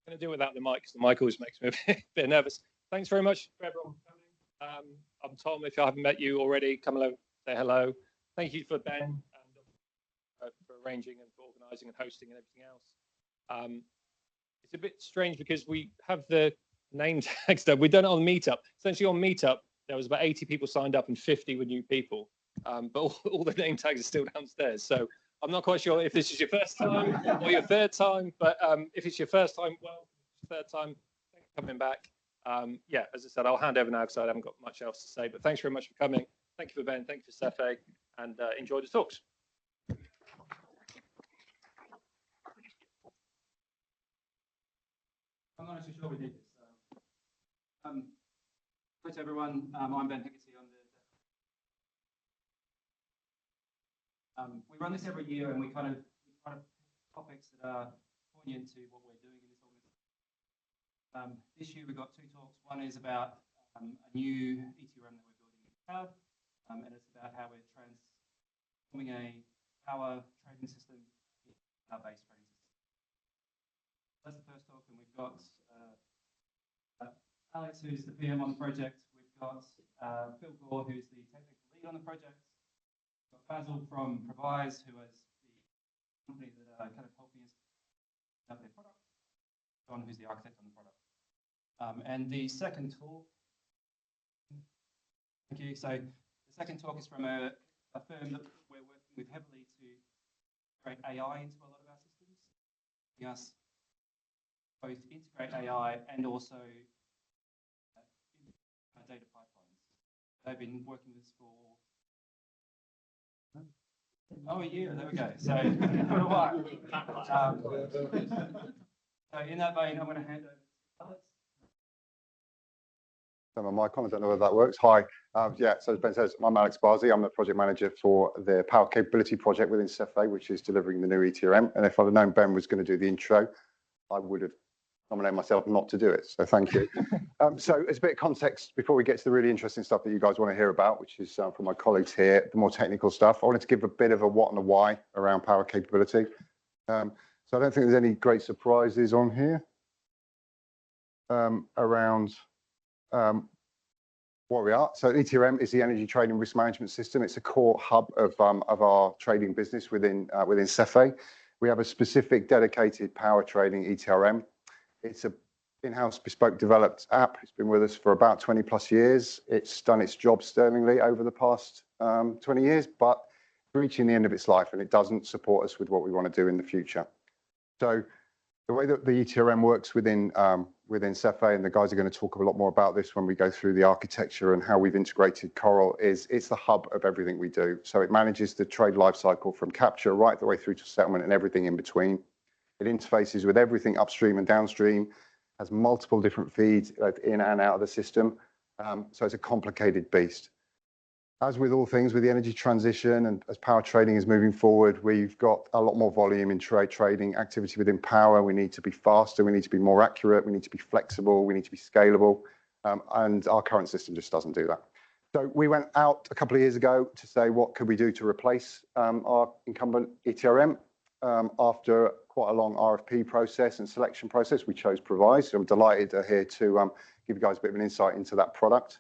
going to do without the mic because the mic always makes me a bit nervous. Thanks very much for everyone for coming. I'm Tom. If I haven't met you already, come along, say hello. Thank you for Ben and for arranging and for organising and hosting and everything else. It's a bit strange because we have the name tags done. We've done it on Meetup. Essentially on Meetup, there was about 80 people signed up and 50 were new people. But all the name tags are still downstairs. So I'm not quite sure if this is your first time or your third time, but if it's your first time, well, third time, thanks for coming back. Yeah, as I said, I'll hand over now because I haven't got much else to say, but thanks very much for coming. Thank you for Ben, thank you for Cefe, and enjoy the talks. I'm not actually sure we did this. Hi to everyone, I'm Ben Higginsey. We run this every year, and we kind of topics that are poignant to what we're doing in this organization. This year we've got two talks. One is about a new ETRM that we're building in cloud, and it's about how we're transforming a power trading system into a cloud-based trading system. That's the first talk, and we've got Alex, who's the PM on the project. We've got Phil Gore, who's the technical lead on the project. Basil from Provise, who is the company that are kind of helping us develop their product. John, who's the architect on the product. And the second talk, thank you. So the second talk is from a firm that we're working with heavily to integrate AI into a lot of our systems, helping us both integrate AI and also data pipelines. They've been working with us for a year, there we go. So, for a while. So in that vein, I'm going to hand over to Alex. Turn my mic on, I don't know whether that works. Hi, yeah, so as Ben says, I'm Alex Barzi. I'm the project manager for the Power Capability project within Cefe, which is delivering the new ETRM. And if I'd have known Ben was going to do the intro, I would have nominated myself not to do it. So thank you. So as a bit of context, before we get to the really interesting stuff that you guys want to hear about, which is from my colleagues here, the more technical stuff, I wanted to give a bit of a what and a why around Power Capability. So I don't think there's any great surprises on here around what we are. So ETRM is the Energy Trading Risk Management System. It's a core hub of our trading business within Cefe. We have a specific dedicated power trading ETRM. It's a in-house bespoke developed app. It's been with us for about 20 plus years. It's done its job sterlingly over the past 20 years, but reaching the end of its life, and it doesn't support us with what we want to do in the future. So the way that the ETRM works within Cefe, and the guys are going to talk a lot more about this when we go through the architecture and how we've integrated Coral, is it's the hub of everything we do. So it manages the trade life cycle from capture right the way through to settlement and everything in between. It interfaces with everything upstream and downstream, has multiple different feeds in and out of the system. So it's a complicated beast. As with all things with the energy transition and as power trading is moving forward, we've got a lot more volume in trading activity within power. We need to be faster, we need to be more accurate, we need to be flexible, we need to be scalable, and our current system just doesn't do that. So we went out a couple of years ago to say, what could we do to replace our incumbent ETRM? After quite a long RFP process and selection process, we chose Provise. So I'm delighted here to give you guys a bit of an insight into that product.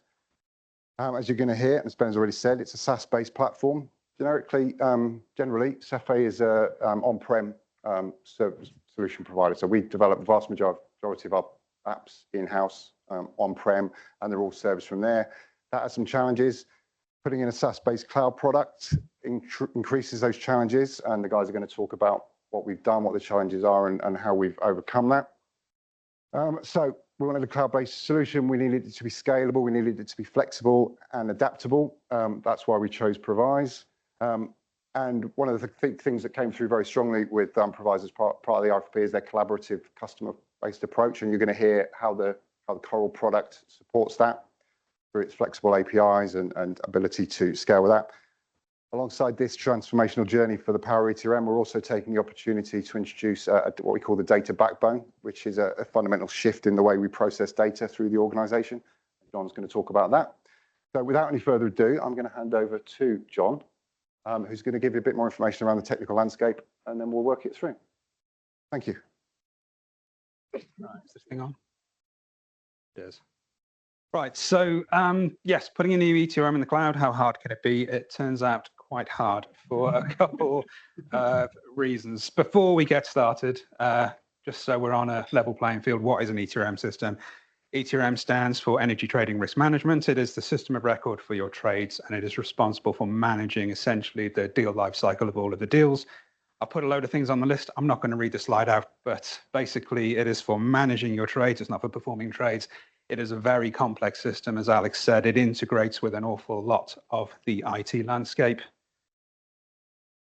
As you're going to hear, as Ben's already said, it's a SaaS-based platform. Generally, Cefe is an on-prem solution provider. So we develop the vast majority of our apps in-house on-prem, and they're all serviced from there. That has some challenges. Putting in a SaaS-based cloud product increases those challenges, and the guys are going to talk about what we've done, what the challenges are, and how we've overcome that. So we wanted a cloud-based solution. We needed it to be scalable. We needed it to be flexible and adaptable. That's why we chose Provise. And one of the things that came through very strongly with Provise as part of the RFP is their collaborative customer-based approach. And you're going to hear how the Coral product supports that through its flexible APIs and ability to scale with that. Alongside this transformational journey for the Power ETRM, we're also taking the opportunity to introduce what we call the data backbone, which is a fundamental shift in the way we process data through the organization. John's going to talk about that. So without any further ado, I'm going to hand over to John, who's going to give you a bit more information around the technical landscape, and then we'll work it through. Thank you. Right, is this thing on? It is. Right, so yes, putting a new ETRM in the cloud, how hard can it be? It turns out quite hard for a couple reasons. Before we get started, just so we're on a level playing field, what is an ETRM system? ETRM stands for Energy Trading Risk Management. It is the system of record for your trades, and it is responsible for managing essentially the deal life cycle of all of the deals. I'll put a load of things on the list. I'm not going to read the slide out, but basically it is for managing your trades. It's not for performing trades. It is a very complex system. As Alex said, it integrates with an awful lot of the IT landscape.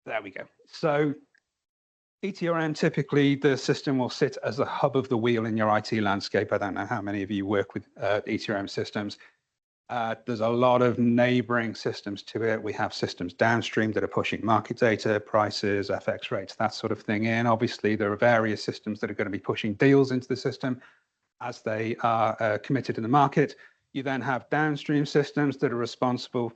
There we go. So ETRM, typically the system will sit as the hub of the wheel in your IT landscape. I don't know how many of you work with ETRM systems. There's a lot of neighboring systems to it. We have systems downstream that are pushing market data, prices, FX rates, that sort of thing in. Obviously, there are various systems that are going to be pushing deals into the system as they are committed in the market. You then have downstream systems that are responsible,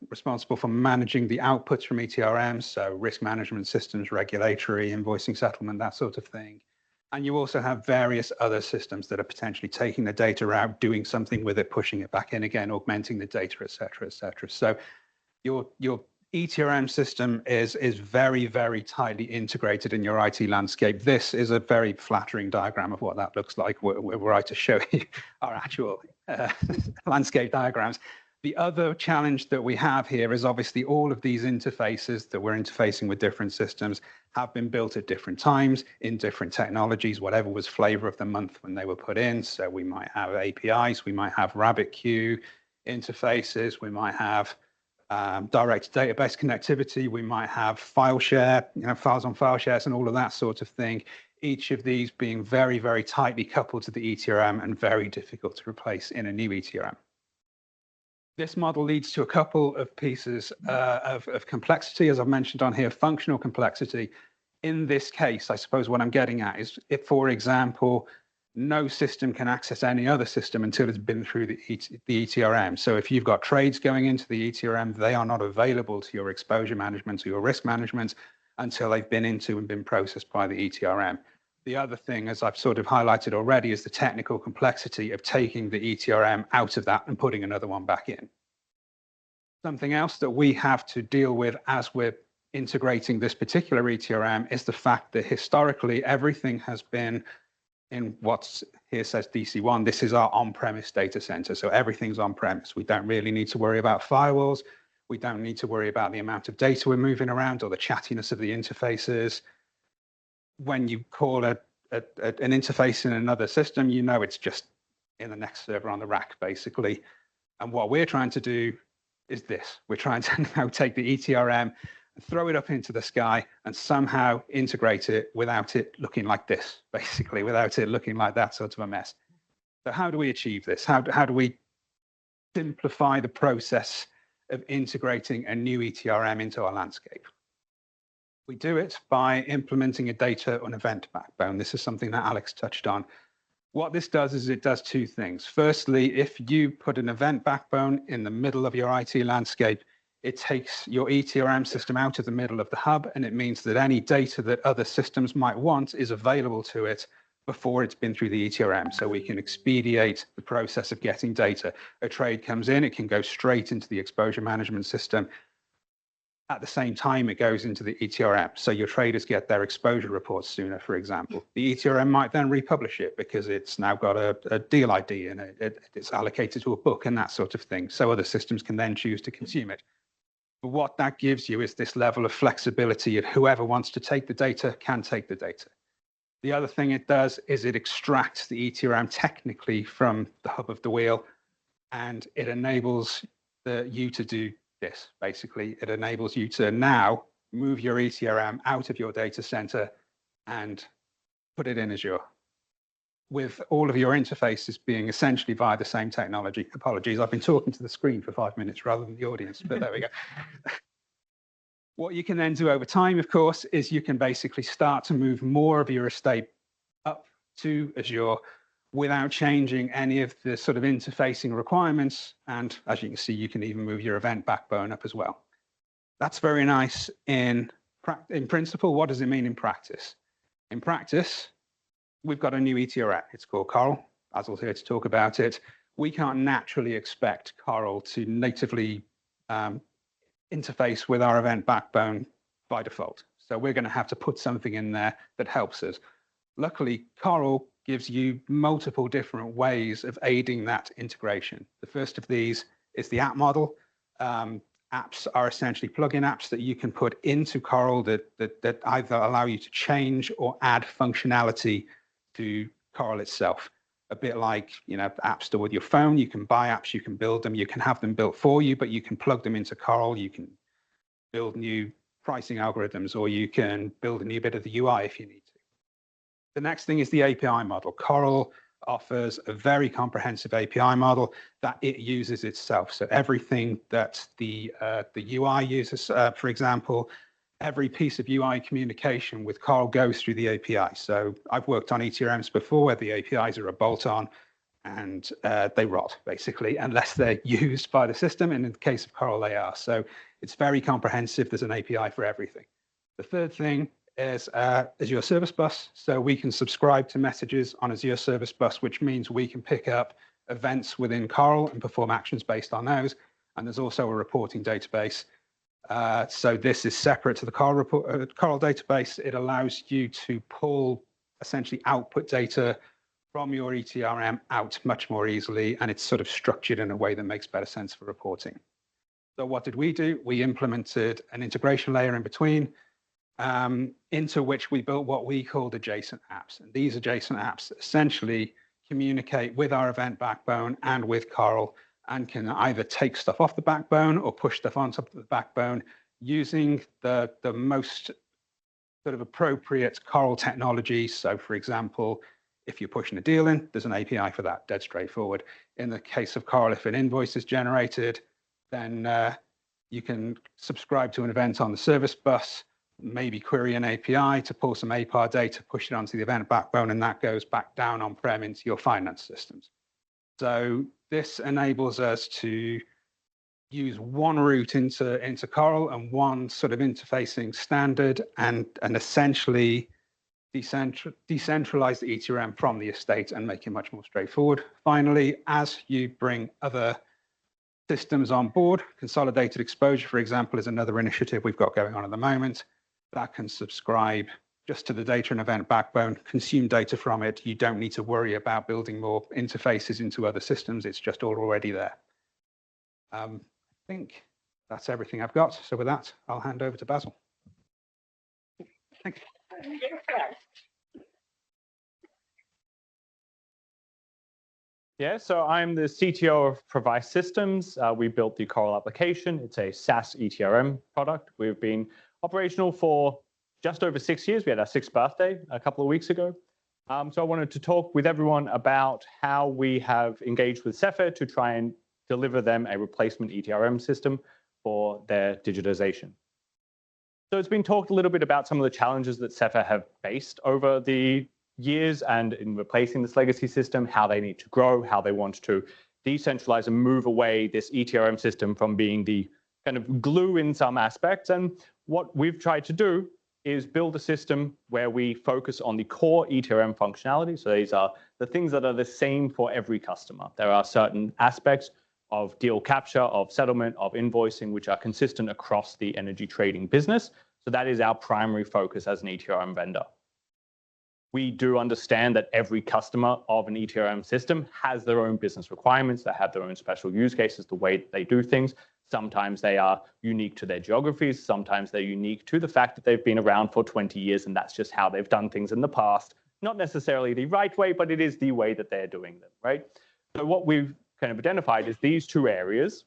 responsible for managing the outputs from ETRM, so risk management systems, regulatory, invoicing, settlement, that sort of thing. And you also have various other systems that are potentially taking the data out, doing something with it, pushing it back in again, augmenting the data, et cetera, et cetera. So your ETRM system is very, very tightly integrated in your IT landscape. This is a very flattering diagram of what that looks like. We're right to show you our actual landscape diagrams. The other challenge that we have here is obviously all of these interfaces that we're interfacing with different systems have been built at different times in different technologies, whatever was flavor of the month when they were put in. So we might have APIs, we might have RabbitQ interfaces, we might have direct database connectivity, we might have file share, files on file shares and all of that sort of thing. Each of these being very, very tightly coupled to the ETRM and very difficult to replace in a new ETRM. This model leads to a couple of pieces of complexity, as I've mentioned on here, functional complexity. In this case, I suppose what I'm getting at is if, for example, no system can access any other system until it's been through the ETRM. So if you've got trades going into the ETRM, they are not available to your exposure management or your risk management until they've been into and been processed by the ETRM. The other thing, as I've sort of highlighted already, is the technical complexity of taking the ETRM out of that and putting another one back in. Something else that we have to deal with as we're integrating this particular ETRM is the fact that historically everything has been in what's here says DC1. This is our on-premise data center. So everything's on-premise. We don't really need to worry about firewalls. We don't need to worry about the amount of data we're moving around or the chattiness of the interfaces. When you call an interface in another system, it's just in the next server on the rack, basically. And what we're trying to do is this. We're trying to now take the ETRM and throw it up into the sky and somehow integrate it without it looking like this, basically, without it looking like that sort of a mess. So how do we achieve this? How do we simplify the process of integrating a new ETRM into our landscape? We do it by implementing a data and event backbone. This is something that Alex touched on. What this does is it does two things. Firstly, if you put an event backbone in the middle of your IT landscape, it takes your ETRM system out of the middle of the hub, and it means that any data that other systems might want is available to it before it's been through the ETRM. So we can expedite the process of getting data. A trade comes in, it can go straight into the exposure management system. At the same time, it goes into the ETRM. So your traders get their exposure reports sooner, for example. The ETRM might then republish it because it's now got a deal ID and it's allocated to a book and that sort of thing. So other systems can then choose to consume it. But what that gives you is this level of flexibility of whoever wants to take the data can take the data. The other thing it does is it extracts the ETRM technically from the hub of the wheel, and it enables you to do this. Basically, it enables you to now move your ETRM out of your data center and put it in Azure, with all of your interfaces being essentially via the same technology. Apologies, I've been talking to the screen for 5 minutes rather than the audience, but there we go. What you can then do over time, of course, is you can basically start to move more of your estate up to Azure without changing any of the sort of interfacing requirements. And as you can see, you can even move your event backbone up as well. That's very nice in principle. What does it mean in practice? In practice, we've got a new ETRM. It's called Coral. Basil's here to talk about it. We can't naturally expect Coral to natively interface with our event backbone by default. So we're going to have to put something in there that helps us. Luckily, Coral gives you multiple different ways of aiding that integration. The first of these is the app model. Apps are essentially plugin apps that you can put into Coral that either allow you to change or add functionality to Coral itself. A bit like, App Store with your phone, you can buy apps, you can build them, you can have them built for you, but you can plug them into Coral, you can build new pricing algorithms, or you can build a new bit of the UI if you need to. The next thing is the API model. Coral offers a very comprehensive API model that it uses itself. So everything that the UI uses, for example, every piece of UI communication with Coral goes through the API. So I've worked on ETRMs before where the APIs are a bolt-on and they rot, basically, unless they're used by the system. And in the case of Coral, they are. So it's very comprehensive. There's an API for everything. The third thing is Azure Service Bus. So we can subscribe to messages on Azure Service Bus, which means we can pick up events within Coral and perform actions based on those. And there's also a reporting database. So this is separate to the Coral database. It allows you to pull essentially output data from your ETRM out much more easily, and it's sort of structured in a way that makes better sense for reporting. So what did we do? We implemented an integration layer in between, into which we built what we called adjacent apps. And these adjacent apps essentially communicate with our event backbone and with Coral, and can either take stuff off the backbone or push stuff on top of the backbone using the most sort of appropriate Coral technology. So for example, if you're pushing a deal in, there's an API for that, dead straightforward. In the case of Coral, if an invoice is generated, then you can subscribe to an event on the service bus, maybe query an API to pull some APAR data, push it onto the event backbone, and that goes back down on-prem into your finance systems. So this enables us to use one route into Coral and one sort of interfacing standard, and essentially decentralize the ETRM from the estate and make it much more straightforward. Finally, as you bring other systems on board, consolidated exposure, for example, is another initiative we've got going on at the moment that can subscribe just to the data and event backbone, consume data from it. You don't need to worry about building more interfaces into other systems. It's just all already there. I think that's everything I've got. So with that, I'll hand over to Basil. Thank you. Yeah, so I'm the CTO of Provise Systems. We built the Coral application. It's a SaaS ETRM product. We've been operational for just over 6 years. We had our 6th birthday a couple of weeks ago. So I wanted to talk with everyone about how we have engaged with Cepheid to try and deliver them a replacement ETRM system for their digitization. So it's been talked a little bit about some of the challenges that Cepheid have faced over the years and in replacing this legacy system, how they need to grow, how they want to decentralize and move away this ETRM system from being the kind of glue in some aspects. And what we've tried to do is build a system where we focus on the core ETRM functionality. So these are the things that are the same for every customer. There are certain aspects of deal capture, of settlement, of invoicing, which are consistent across the energy trading business. So that is our primary focus as an ETRM vendor. We do understand that every customer of an ETRM system has their own business requirements. They have their own special use cases, the way that they do things. Sometimes they are unique to their geographies. Sometimes they're unique to the fact that they've been around for 20 years and that's just how they've done things in the past. Not necessarily the right way, but it is the way that they're doing them, right? So what we've kind of identified is these two areas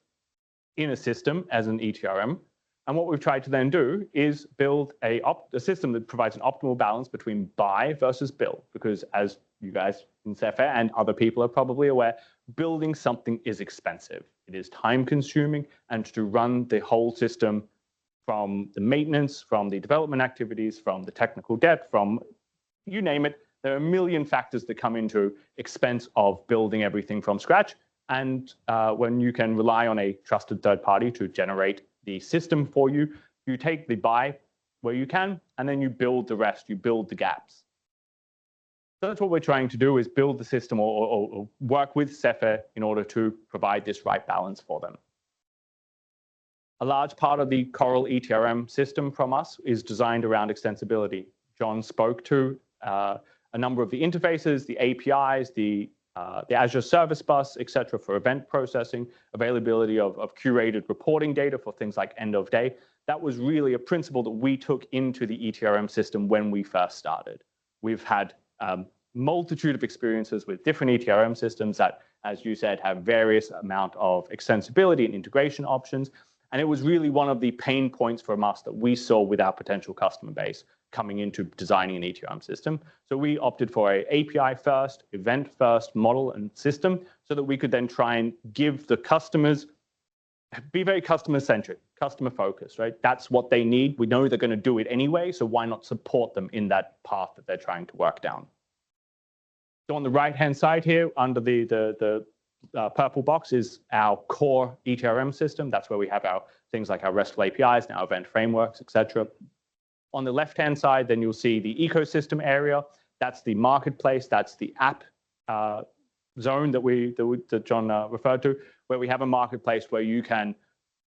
in a system as an ETRM. And what we've tried to then do is build a system that provides an optimal balance between buy versus build. Because as you guys in Cepheid and other people are probably aware, building something is expensive. It is time consuming, and to run the whole system from the maintenance, from the development activities, from the technical debt, from you name it, there are a million factors that come into expense of building everything from scratch. And when you can rely on a trusted third party to generate the system for you, you take the buy where you can, and then you build the rest, you build the gaps. So that's what we're trying to do, is build the system or work with Cepheid in order to provide this right balance for them. A large part of the Coral ETRM system from us is designed around extensibility. John spoke to a number of the interfaces, the APIs, the Azure Service Bus, et cetera, for event processing, availability of curated reporting data for things like end of day. That was really a principle that we took into the ETRM system when we first started. We've had multitude of experiences with different ETRM systems that, as you said, have various amount of extensibility and integration options. And it was really one of the pain points from us that we saw with our potential customer base coming into designing an ETRM system. So we opted for a API first, event first model and system, so that we could then try and give the customers, be very customer centric, customer focused, right? That's what they need. We know they're going to do it anyway, so why not support them in that path that they're trying to work down? So on the right-hand side here, under the purple box is our core ETRM system. That's where we have our things like our RESTful APIs, now event frameworks, etc. On the left-hand side, then you'll see the ecosystem area. That's the marketplace. That's the app zone that John referred to, where we have a marketplace where you can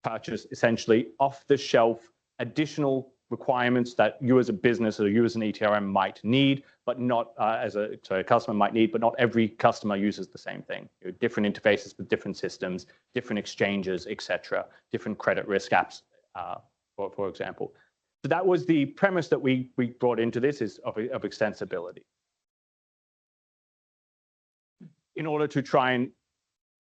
purchase essentially off-the-shelf additional requirements that you as a business or you as an ETRM might need, but not a customer might need, but not every customer uses the same thing. You know, different interfaces with different systems, different exchanges, etc., different credit risk apps, for example. So that was the premise that we brought into this, is of extensibility. In order to try and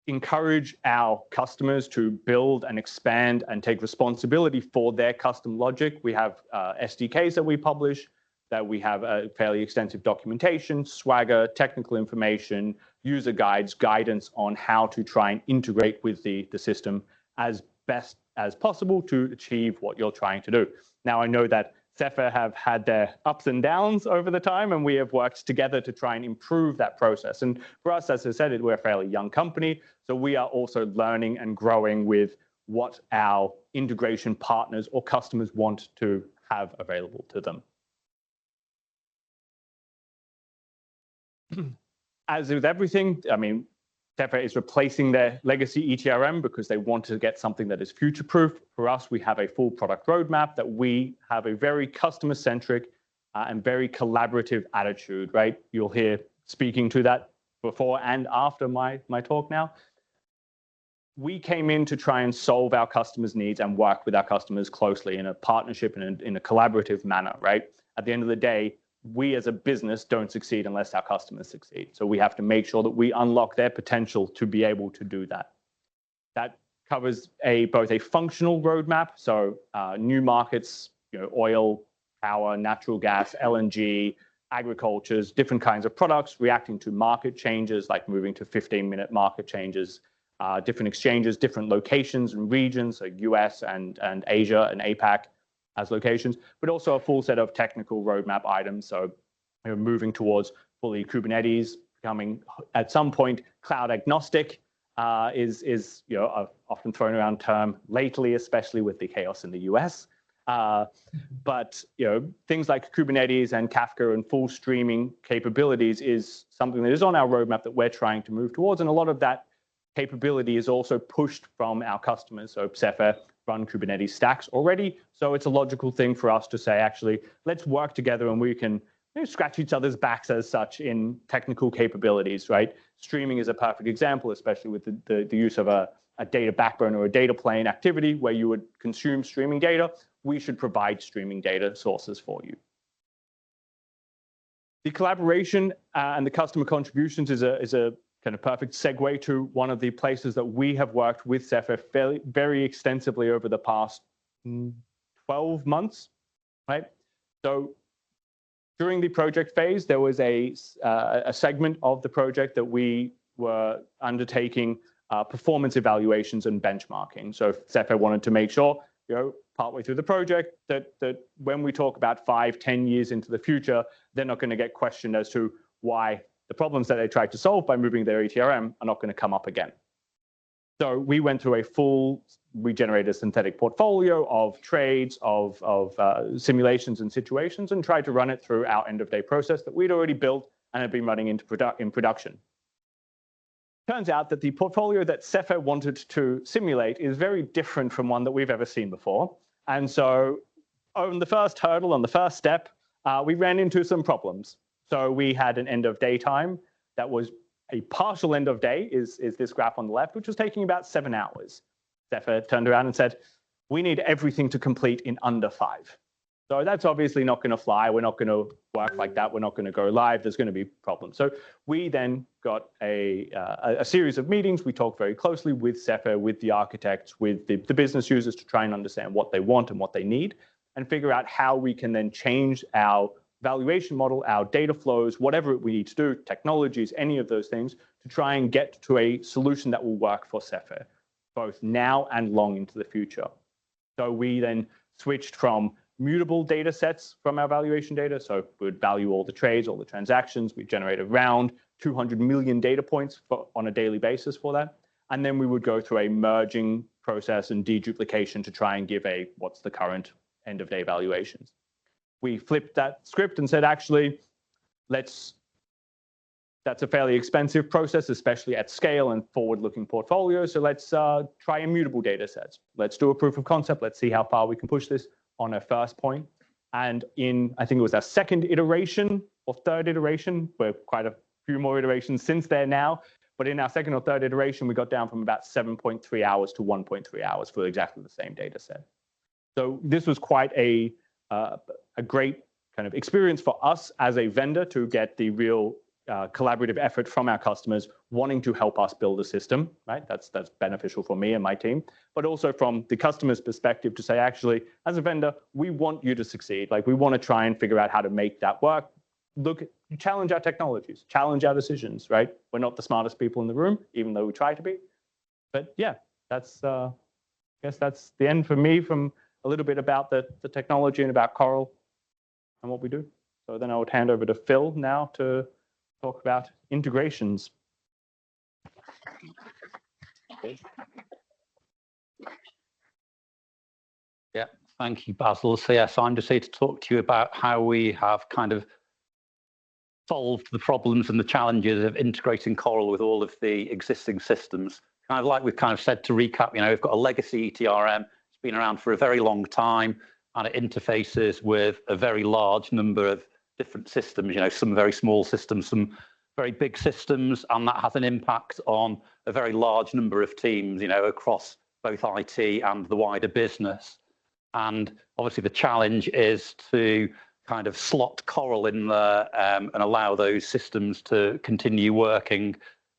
encourage our customers to build and expand and take responsibility for their custom logic, we have SDKs that we publish, that we have a fairly extensive documentation, Swagger, technical information, user guides, guidance on how to try and integrate with the system as best as possible to achieve what you're trying to do. Now, I know that Cepheid have had their ups and downs over the time, and we have worked together to try and improve that process. And for us, as I said, we're a fairly young company, so we are also learning and growing with what our integration partners or customers want to have available to them. As with everything, I mean, Cepheid is replacing their legacy ETRM because they want to get something that is future-proof. For us, we have a full product roadmap that we have a very customer-centric and very collaborative attitude, right? You'll hear speaking to that before and after my talk now. We came in to try and solve our customers' needs and work with our customers closely in a partnership and in a collaborative manner, right? At the end of the day, we as a business don't succeed unless our customers succeed. So we have to make sure that we unlock their potential to be able to do that. That covers both a functional roadmap, so new markets, you know, oil, power, natural gas, LNG, agricultures, different kinds of products, reacting to market changes like moving to 15-minute market changes, different exchanges, different locations and regions, so US and Asia and APAC as locations, but also a full set of technical roadmap items. So we're moving towards fully Kubernetes, becoming at some point cloud agnostic is you know, a often thrown around term lately, especially with the chaos in the US. But you know, things like Kubernetes and Kafka and full streaming capabilities is something that is on our roadmap that we're trying to move towards, and a lot of that capability is also pushed from our customers. So Cepheid run Kubernetes stacks already, so it's a logical thing for us to say, actually, let's work together and we can, you know, scratch each other's backs as such in technical capabilities, right? Streaming is a perfect example, especially with the use of a data backbone or a data plane activity where you would consume streaming data. We should provide streaming data sources for you. The collaboration and the customer contributions is a kind of perfect segue to one of the places that we have worked with Cepheid very extensively over the past 12 months, right? So during the project phase, there was a segment of the project that we were undertaking performance evaluations and benchmarking. So Cepheid wanted to make sure, you know, partway through the project that when we talk about 5-10 years into the future, they're not going to get questioned as to why the problems that they tried to solve by moving their ETRM are not going to come up again. So we went through a full regenerated synthetic portfolio of trades, of simulations and situations, and tried to run it through our end-of-day process that we'd already built and had been running into in production. Turns out that the portfolio that Cepheid wanted to simulate is very different from one that we've ever seen before. And so on the first hurdle, on the first step, we ran into some problems. So we had an end of day time that was a partial end of day, is this graph on the left, which was taking about 7 hours. Cepheid turned around and said, we need everything to complete in under 5. So that's obviously not going to fly. We're not going to work like that. We're not going to go live. There's going to be problems. So we then got a series of meetings. We talked very closely with Cepheid, with the architects, with the business users to try and understand what they want and what they need, and figure out how we can then change our valuation model, our data flows, whatever we need to do, technologies, any of those things, to try and get to a solution that will work for Cepheid, both now and long into the future. So we then switched from mutable data sets from our valuation data. So we would value all the trades, all the transactions. We generate around 200 million data points on a daily basis for that. And then we would go through a merging process and deduplication to try and give what's the current end of day valuations. We flipped that script and said, actually, that's a fairly expensive process, especially at scale and forward-looking portfolios. So let's try immutable data sets. Let's do a proof of concept. Let's see how far we can push this on a first point. And I think it was our second iteration or third iteration, we're quite a few more iterations since there now, but in our second or third iteration, we got down from about 7.3 hours to 1.3 hours for exactly the same data set. So this was quite a great kind of experience for us as a vendor to get the real collaborative effort from our customers wanting to help us build a system, right? That's beneficial for me and my team, but also from the customer's perspective to say, actually, as a vendor, we want you to succeed. Like, we want to try and figure out how to make that work. Challenge our technologies, challenge our decisions, right? We're not the smartest people in the room, even though we try to be. But yeah, that's, I guess that's the end for me from a little bit about the technology and about Coral and what we do. So then I would hand over to Phil now to talk about integrations. Yeah, thank you, Basil. So yes, I'm just here to talk to you about how we have kind of solved the problems and the challenges of integrating Coral with all of the existing systems. Kind of like we've kind of said, to recap, we've got a legacy ETRM. It's been around for a very long time, and it interfaces with a very large number of different systems, some very small systems, some very big systems, and that has an impact on a very large number of teams, across both IT and the wider business. And obviously the challenge is to kind of slot Coral in there and allow those systems to continue working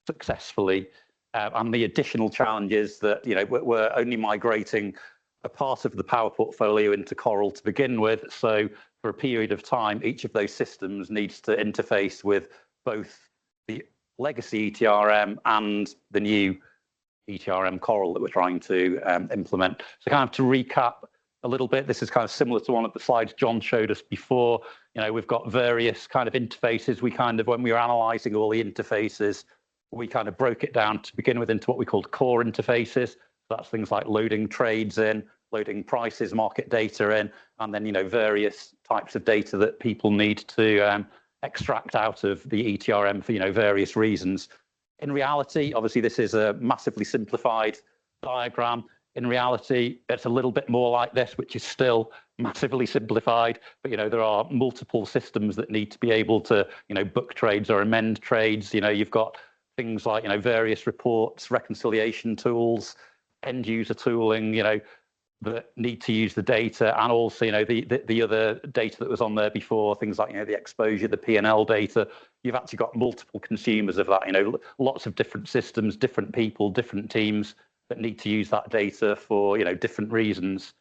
successfully. And the additional challenge is that, we're only migrating a part of the Power portfolio into Coral to begin with. So for a period of time, each of those systems needs to interface with both the legacy ETRM and the new ETRM Coral that we're trying to implement. So kind of to recap a little bit, this is kind of similar to one of the slides John showed us before. We've got various kind of interfaces. When we were analyzing all the interfaces, we kind of broke it down to begin with into what we called core interfaces. So that's things like loading trades in, loading prices, market data in, and then, various types of data that people need to extract out of the ETRM for, various reasons. In reality, obviously, this is a massively simplified diagram. In reality, it's a little bit more like this, which is still massively simplified, but there are multiple systems that need to be able to book trades or amend trades. You've got things like various reports, reconciliation tools, end user tooling, that need to use the data, and also the other data that was on there before, things like the exposure, the P&L data. You've actually got multiple consumers of that, lots of different systems, different people, different teams that need to use that data for different reasons.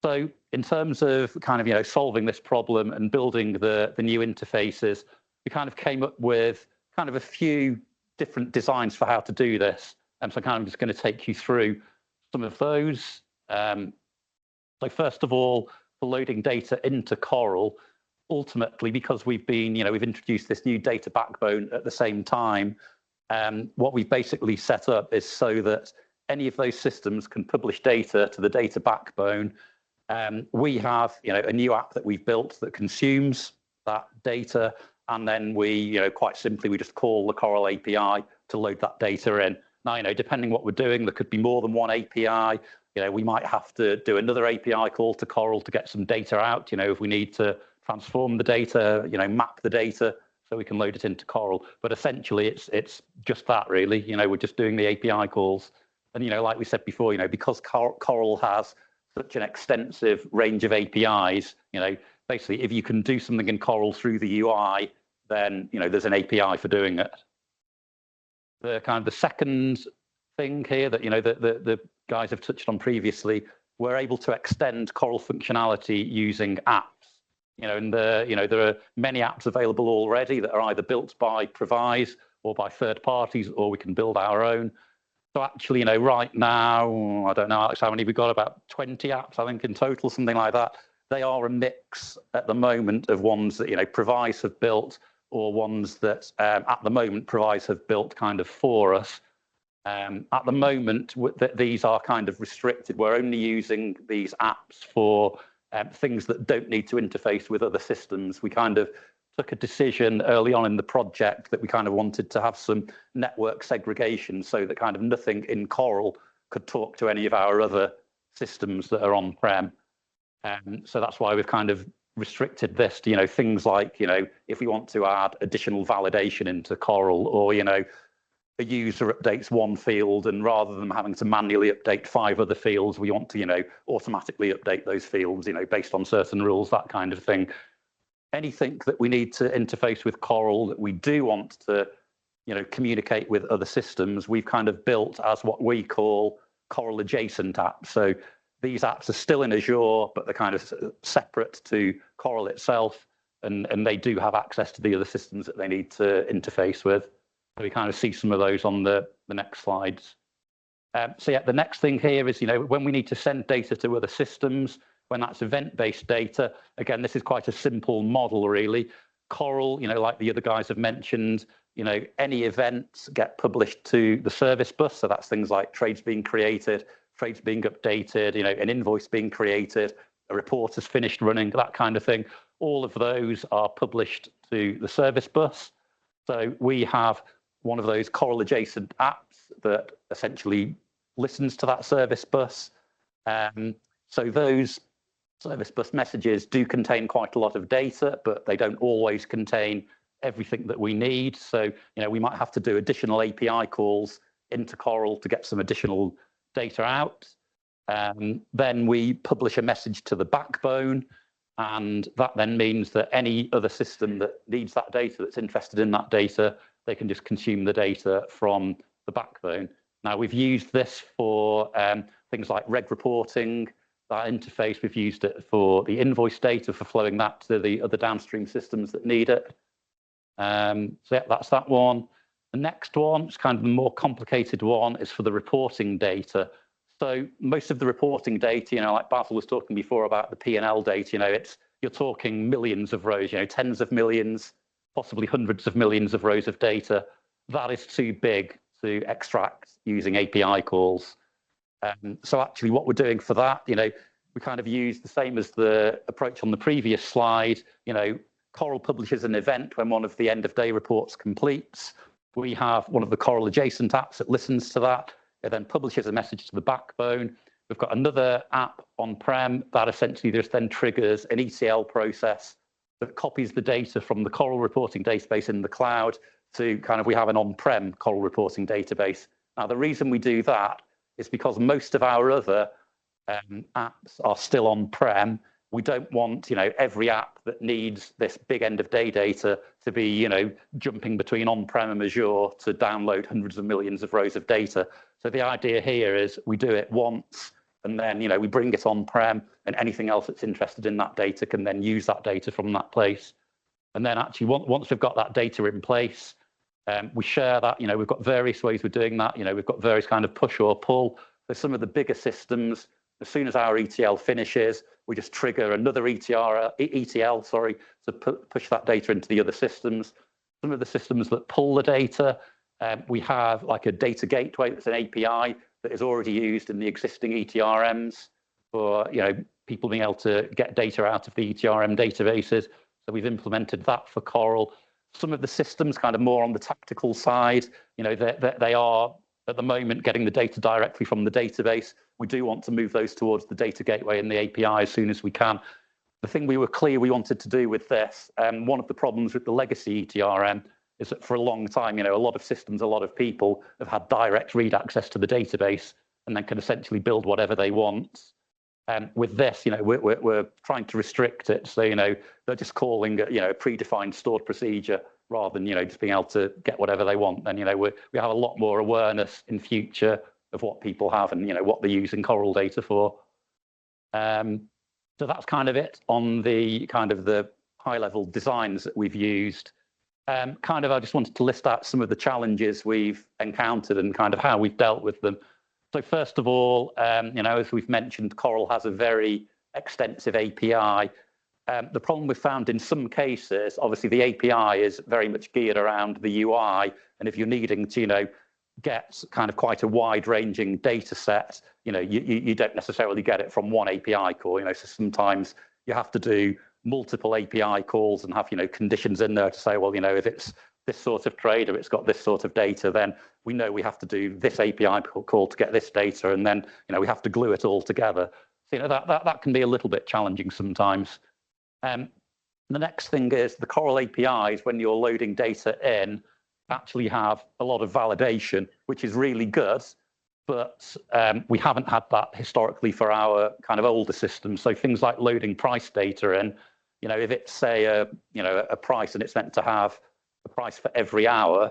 So in terms of kind of solving this problem and building the new interfaces, we kind of came up with kind of a few different designs for how to do this. And so I'm just going to take you through some of those. So first of all, for loading data into Coral, ultimately, because we've introduced this new data backbone at the same time, what we've basically set up is so that any of those systems can publish data to the data backbone. We have a new app that we've built that consumes that data, and then we, quite simply, we just call the Coral API to load that data in. Now, depending what we're doing, there could be more than one API. We might have to do another API call to Coral to get some data out. If we need to transform the data, map the data so we can load it into Coral. But essentially, it's just that, really. We're just doing the API calls. And, like we said before, because Coral has such an extensive range of APIs, basically, if you can do something in Coral through the UI, then, there's an API for doing it. The second thing here that, the guys have touched on previously, we're able to extend Coral functionality using apps. And there are many apps available already that are either built by Provise or by third parties, or we can build our own. So actually, right now, I don't know, Alex, how many we've got, about 20 apps, I think, in total, something like that. They are a mix at the moment of ones that, Provise have built, or ones that at the moment Provise have built kind of for us. At the moment, these are kind of restricted. We're only using these apps for things that don't need to interface with other systems. We kind of took a decision early on in the project that we kind of wanted to have some network segregation so that kind of nothing in Coral could talk to any of our other systems that are on-prem. So that's why we've kind of restricted this to, things like, if we want to add additional validation into Coral, or, a user updates one field, and rather than having to manually update 5 other fields, we want to, automatically update those fields, based on certain rules, that kind of thing. Anything that we need to interface with Coral that we do want to, communicate with other systems, we've kind of built as what we call Coral adjacent apps. So these apps are still in Azure, but they're kind of separate to Coral itself, and they do have access to the other systems that they need to interface with. So we kind of see some of those on the next slides. So yeah, the next thing here is, when we need to send data to other systems, when that's event-based data, again, this is quite a simple model, really. Coral, like the other guys have mentioned, any events get published to the service bus. So that's things like trades being created, trades being updated, an invoice being created, a report has finished running, that kind of thing. All of those are published to the service bus. So we have one of those Coral adjacent apps that essentially listens to that service bus. So those service bus messages do contain quite a lot of data, but they don't always contain everything that we need. So, we might have to do additional API calls into Coral to get some additional data out. Then we publish a message to the backbone, and that then means that any other system that needs that data, that's interested in that data, they can just consume the data from the backbone. Now, we've used this for things like reg reporting, that interface. We've used it for the invoice data, for flowing that to the other downstream systems that need it. So yeah, that's that one. The next one, it's kind of the more complicated one, is for the reporting data. So most of the reporting data, like Basil was talking before about the P&L data, you're talking millions of rows, tens of millions, possibly hundreds of millions of rows of data. That is too big to extract using API calls. So actually what we're doing for that, we kind of use the same as the approach on the previous slide. Coral publishes an event when one of the end of day reports completes. We have one of the Coral adjacent apps that listens to that. It then publishes a message to the backbone. We've got another app on-prem that essentially just then triggers an ETL process that copies the data from the Coral reporting database in the cloud to we have an on-prem Coral reporting database. Now, the reason we do that is because most of our other apps are still on-prem. We don't want, every app that needs this big end of day data to be, jumping between on-prem and Azure to download hundreds of millions of rows of data. So the idea here is we do it once, and then, we bring it on-prem, and anything else that's interested in that data can then use that data from that place. And then actually, once we've got that data in place, we share that. We've got various ways we're doing that. We've got various kind of push or pull. For some of the bigger systems, as soon as our ETL finishes, we just trigger another ETL, to push that data into the other systems. Some of the systems that pull the data, we have like a data gateway that's an API that is already used in the existing ETRMs for people being able to get data out of the ETRM databases. So we've implemented that for Coral. Some of the systems kind of more on the tactical side, they are at the moment getting the data directly from the database. We do want to move those towards the data gateway and the API as soon as we can. The thing we were clear we wanted to do with this, one of the problems with the legacy ETRM is that for a long time, a lot of systems, a lot of people have had direct read access to the database and then can essentially build whatever they want. With this, we're trying to restrict it. So, they're just calling it, a predefined stored procedure rather than, just being able to get whatever they want. And, we have a lot more awareness in future of what people have and, what they're using Coral data for. So that's kind of it on the high level designs that we've used. I just wanted to list out some of the challenges we've encountered and kind of how we've dealt with them. So first of all, as we've mentioned, Coral has a very extensive API. The problem we've found in some cases, obviously the API is very much geared around the UI. And if you're needing to, get kind of quite a wide ranging data set, you don't necessarily get it from one API call, so sometimes you have to do multiple API calls and have, conditions in there to say, well, if it's this sort of trade or it's got this sort of data, then we know we have to do this API call to get this data, and then we have to glue it all together. So that can be a little bit challenging sometimes. The next thing is the Coral APIs, when you're loading data in, actually have a lot of validation, which is really good, but we haven't had that historically for our kind of older systems. So things like loading price data in, if it's say a price and it's meant to have a price for every hour,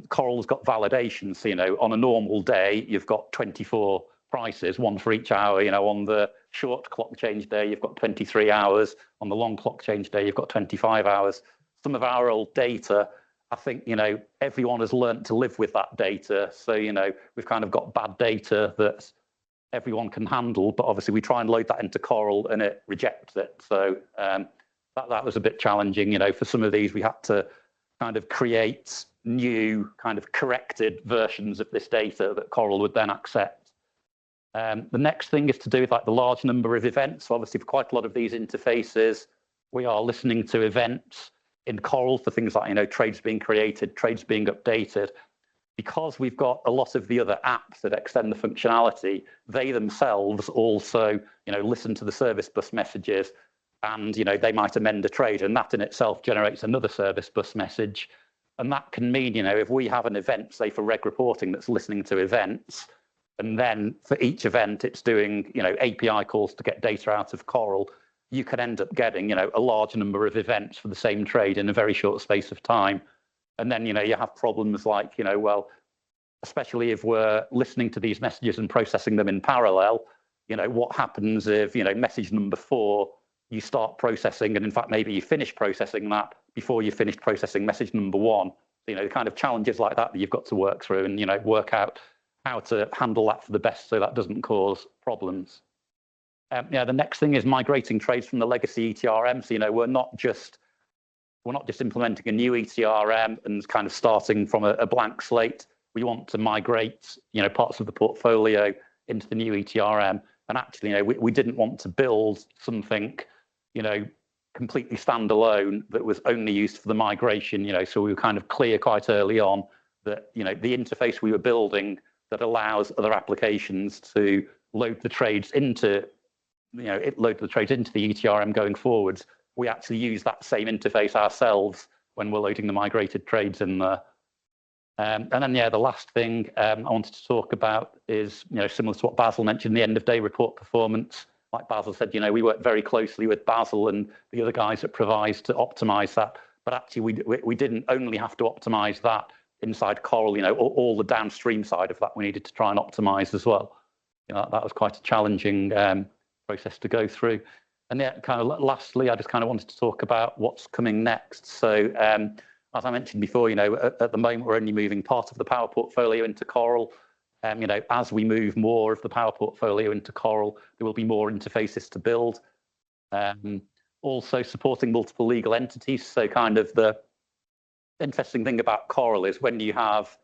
Coral's got validations. So, on a normal day, you've got 24 prices, one for each hour. On the short clock change day, you've got 23 hours. On the long clock change day, you've got 25 hours. Some of our old data, I think, everyone has learned to live with that data. So, we've kind of got bad data that everyone can handle, but obviously we try and load that into Coral and it rejects it. So that was a bit challenging. For some of these, we had to kind of create new kind of corrected versions of this data that Coral would then accept. The next thing is to do with like the large number of events. So obviously for quite a lot of these interfaces, we are listening to events in Coral for things like, trades being created, trades being updated. Because we've got a lot of the other apps that extend the functionality, they themselves also, listen to the service bus messages, and, they might amend a trade, and that in itself generates another service bus message. And that can mean, if we have an event, say for reg reporting, that's listening to events, and then for each event it's doing, API calls to get data out of Coral, you can end up getting, a large number of events for the same trade in a very short space of time. And then, you have problems like, well, especially if we're listening to these messages and processing them in parallel, what happens if, message number 4, you start processing, and in fact, maybe you finish processing that before you finished processing message number 1. So, kind of challenges like that you've got to work through and, work out how to handle that for the best so that doesn't cause problems. The next thing is migrating trades from the legacy ETRM. So, we're not just implementing a new ETRM and kind of starting from a blank slate. We want to migrate, parts of the portfolio into the new ETRM. And actually, we didn't want to build something, completely standalone that was only used for the migration. So we were kind of clear quite early on that, the interface we were building that allows other applications to load the trades into, load the trades into the ETRM going forwards. We actually use that same interface ourselves when we're loading the migrated trades in there. And then, the last thing I wanted to talk about is, similar to what Basil mentioned, the end of day report performance. Like Basil said, we work very closely with Basil and the other guys at Provise to optimize that. But actually, we didn't only have to optimize that inside Coral, all the downstream side of that we needed to try and optimize as well. That was quite a challenging process to go through. And kind of lastly, I just kind of wanted to talk about what's coming next. So as I mentioned before, at the moment, we're only moving part of the Power portfolio into Coral. As we move more of the Power portfolio into Coral, there will be more interfaces to build. Also supporting multiple legal entities. So kind of the interesting thing about Coral is when you have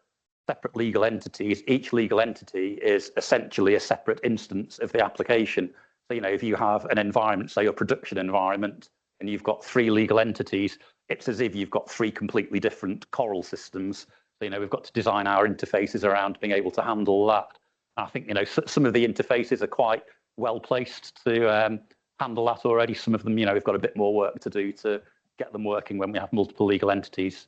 separate legal entities, each legal entity is essentially a separate instance of the application. So, if you have an environment, say your production environment, and you've got 3 legal entities, it's as if you've got three completely different coral systems. So, we've got to design our interfaces around being able to handle that. I think, some of the interfaces are quite well placed to handle that already. Some of them, we've got a bit more work to do to get them working when we have multiple legal entities.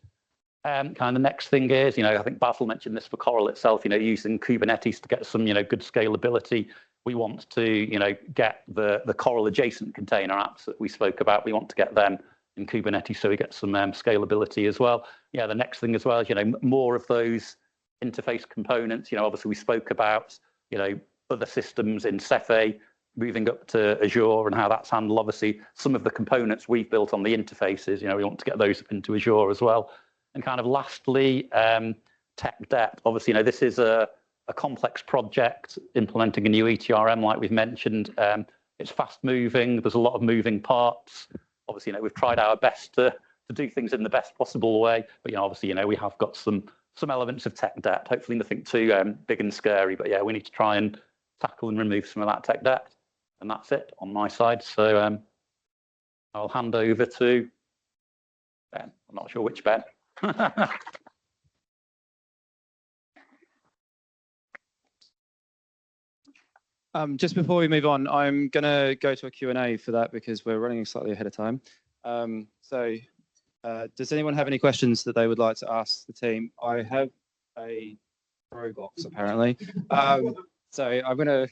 Kind of the next thing is, I think Basil mentioned this for Coral itself, using Kubernetes to get some, good scalability. We want to, get the Coral adjacent container apps that we spoke about. We want to get them in Kubernetes so we get some scalability as well. Yeah, the next thing as well is, more of those interface components. Obviously we spoke about, other systems in Cephe, moving up to Azure and how that's handled. Obviously, some of the components we've built on the interfaces, we want to get those up into Azure as well. And kind of lastly, tech debt. Obviously, this is a complex project, implementing a new ETRM, like we've mentioned. It's fast moving. There's a lot of moving parts. Obviously, we've tried our best to do things in the best possible way. But, obviously, we have got some elements of tech debt. Hopefully nothing too big and scary. But, yeah, we need to try and tackle and remove some of that tech debt. And that's it on my side. So I'll hand over to Ben. I'm not sure which Ben. Just before we move on, I'm going to go to a Q&A for that because we're running slightly ahead of time. Does anyone have any questions that they would like to ask the team? I have a pro box, apparently. So I'm going to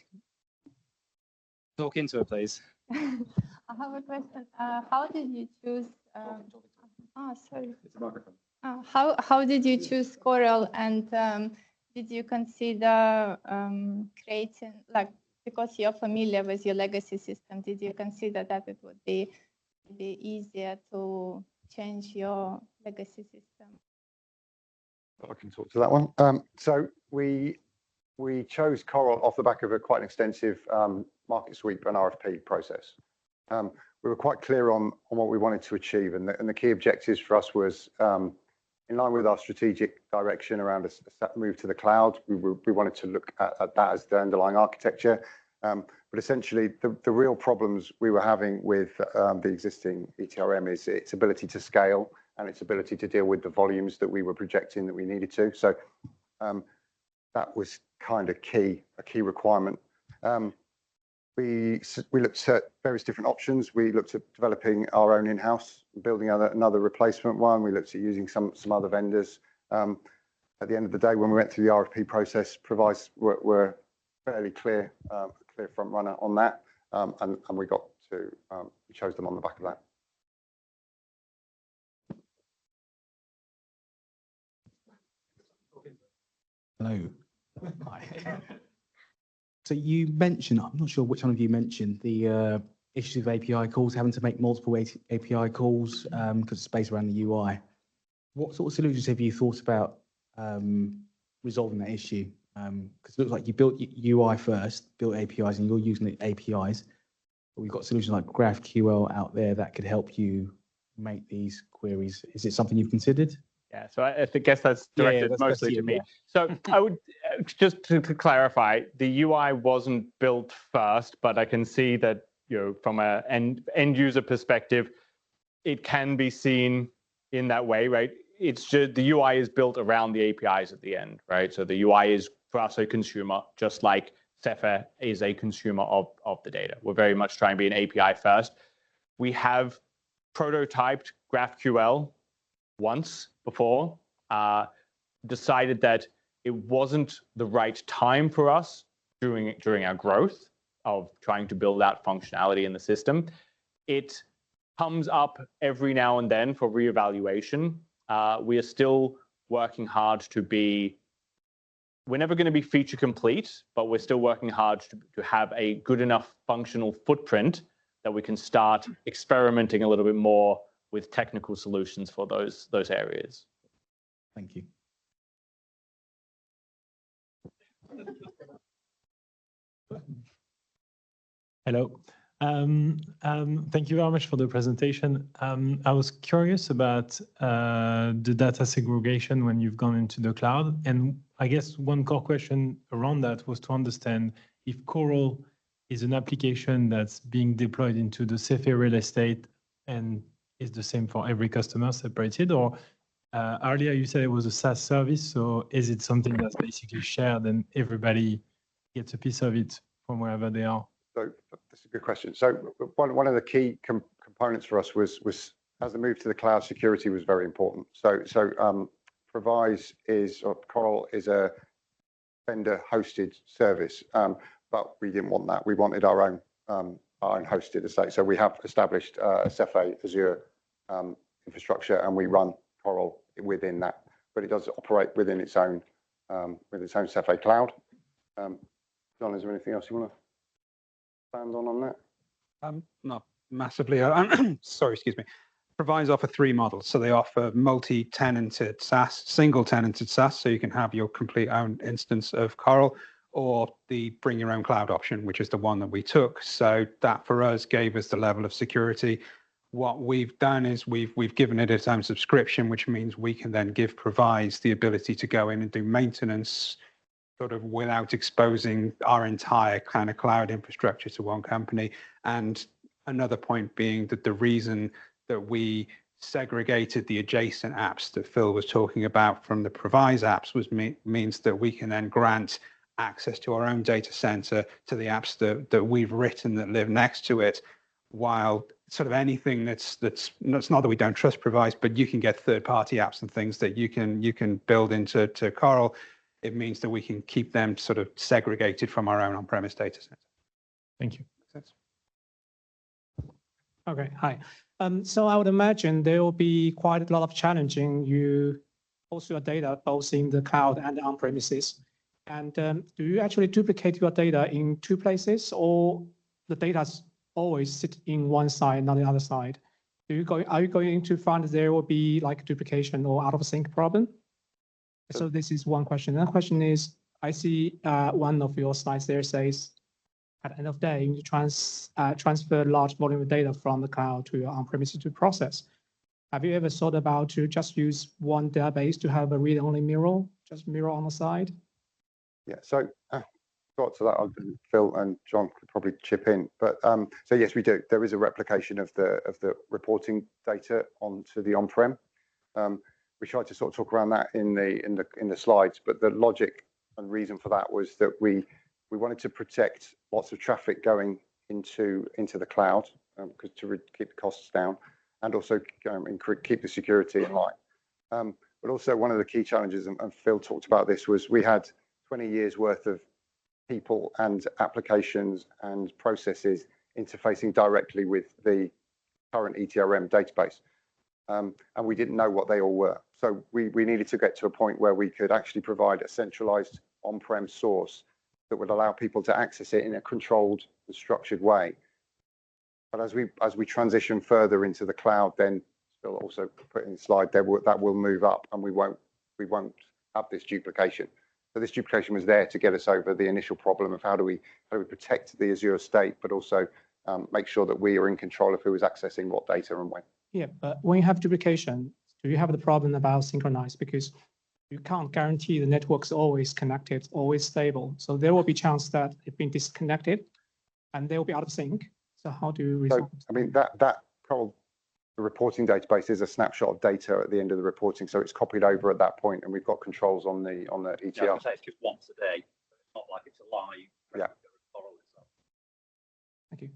talk into it, please. I have a question. How did you choose? Sorry. It's a microphone. How did you choose Coral, and did you consider creating, like, because you're familiar with your legacy system, did you consider that it would be easier to change your legacy system? I can talk to that one. So we chose Coral off the back of quite an extensive market sweep and RFP process. We were quite clear on what we wanted to achieve, and the key objectives for us was in line with our strategic direction around a move to the cloud. We wanted to look at that as the underlying architecture. But essentially, the real problems we were having with the existing ETRM is its ability to scale and its ability to deal with the volumes that we were projecting that we needed to. So that was kind of a key requirement. We looked at various different options. We looked at developing our own in-house, building another replacement one. We looked at using some other vendors. At the end of the day, when we went through the RFP process, providers were fairly clear front runner on that, and we chose them on the back of that. Hello. Hi. So you mentioned, I'm not sure which one of you mentioned, the issues of API calls, having to make multiple API calls because it's based around the UI. What sort of solutions have you thought about resolving that issue? Because it looks like you built UI first, built APIs, and you're using the APIs. But we've got solutions like GraphQL out there that could help you make these queries. Is it something you've considered? Yeah, so I guess that's directed mostly to me. Yeah. So I would, just to clarify, the UI wasn't built first, but I can see that, from an end user perspective, it can be seen in that way, right? It's just the UI is built around the APIs at the end, right? So the UI is for us a consumer, just like Cephe is a consumer of the data. We're very much trying to be an API first. We have prototyped GraphQL once before, decided that it wasn't the right time for us during our growth of trying to build out functionality in the system. It comes up every now and then for reevaluation. We are still working hard we're never going to be feature complete, but we're still working hard to have a good enough functional footprint that we can start experimenting a little bit more with technical solutions for those areas. Thank you. Hello. Thank you very much for the presentation. I was curious about the data segregation when you've gone into the cloud. And I guess one core question around that was to understand if Coral is an application that's being deployed into the Cephe real estate and is the same for every customer separated, or earlier you said it was a SaaS service, so is it something that's basically shared and everybody gets a piece of it from wherever they are? So that's a good question. So one of the key components for us was as the move to the cloud, security was very important. So Provise or Coral is a vendor hosted service, but we didn't want that. We wanted our own hosted estate. So we have established Cephe Azure infrastructure, and we run Coral within that, but it does operate within its own Cephe cloud. John, is there anything else you want to expand on that? Not massively. Sorry, excuse me. Provise offer 3 models. So they offer multi-tenanted SaaS, single-tenanted SaaS, so you can have your complete own instance of Coral, or the bring your own cloud option, which is the one that we took. So that for us gave us the level of security. What we've done is we've given it its own subscription, which means we can then give Provise the ability to go in and do maintenance sort of without exposing our entire kind of cloud infrastructure to one company. And another point being that the reason that we segregated the adjacent apps that Phil was talking about from the Provise apps means that we can then grant access to our own data center to the apps that we've written that live next to it, while sort of anything that's not that we don't trust Provise, but you can get third-party apps and things that you can build into Coral. It means that we can keep them sort of segregated from our own on-premise data center. Thank you. Makes sense? Okay, hi. So I would imagine there will be quite a lot of challenging you host your data both in the cloud and on premises. And do you actually duplicate your data in 2 places, or the data always sit in one side, not the other side? Are you going to find there will be like duplication or out of sync problem? So this is one question. Another question is, I see one of your slides there says, at the end of the day, you transfer large volume of data from the cloud to your on-premises to process. Have you ever thought about to just use one database to have a read-only mirror, just mirror on the side? Yeah, so got to that. Phil and John could probably chip in, but so yes, we do. There is a replication of the reporting data onto the on-prem. We tried to sort of talk around that in the slides, but the logic and reason for that was that we wanted to protect lots of traffic going into the cloud, because to keep the costs down, and also keep the security in line. But also one of the key challenges, and Phil talked about this, was we had 20 years worth of people and applications and processes interfacing directly with the current ETRM database. And we didn't know what they all were. So we needed to get to a point where we could actually provide a centralized on-prem source that would allow people to access it in a controlled and structured way. But as we transition further into the cloud, then Phil also put in the slide that will move up, and we won't have this duplication. So this duplication was there to get us over the initial problem of how do we protect the Azure estate, but also make sure that we are in control of who is accessing what data and when. Yeah, but when you have duplication, do you have the problem about synchronized? Because you can't guarantee the network's always connected, always stable. So there will be chance that it's been disconnected and they will be out of sync. So how do you resolve? So, I mean, that Coral, the reporting database is a snapshot of data at the end of the reporting. So it's copied over at that point, and we've got controls on the ETL. Yeah, I would say it's just once a day. It's not like it's a live. Yeah. Coral itself. Thank you.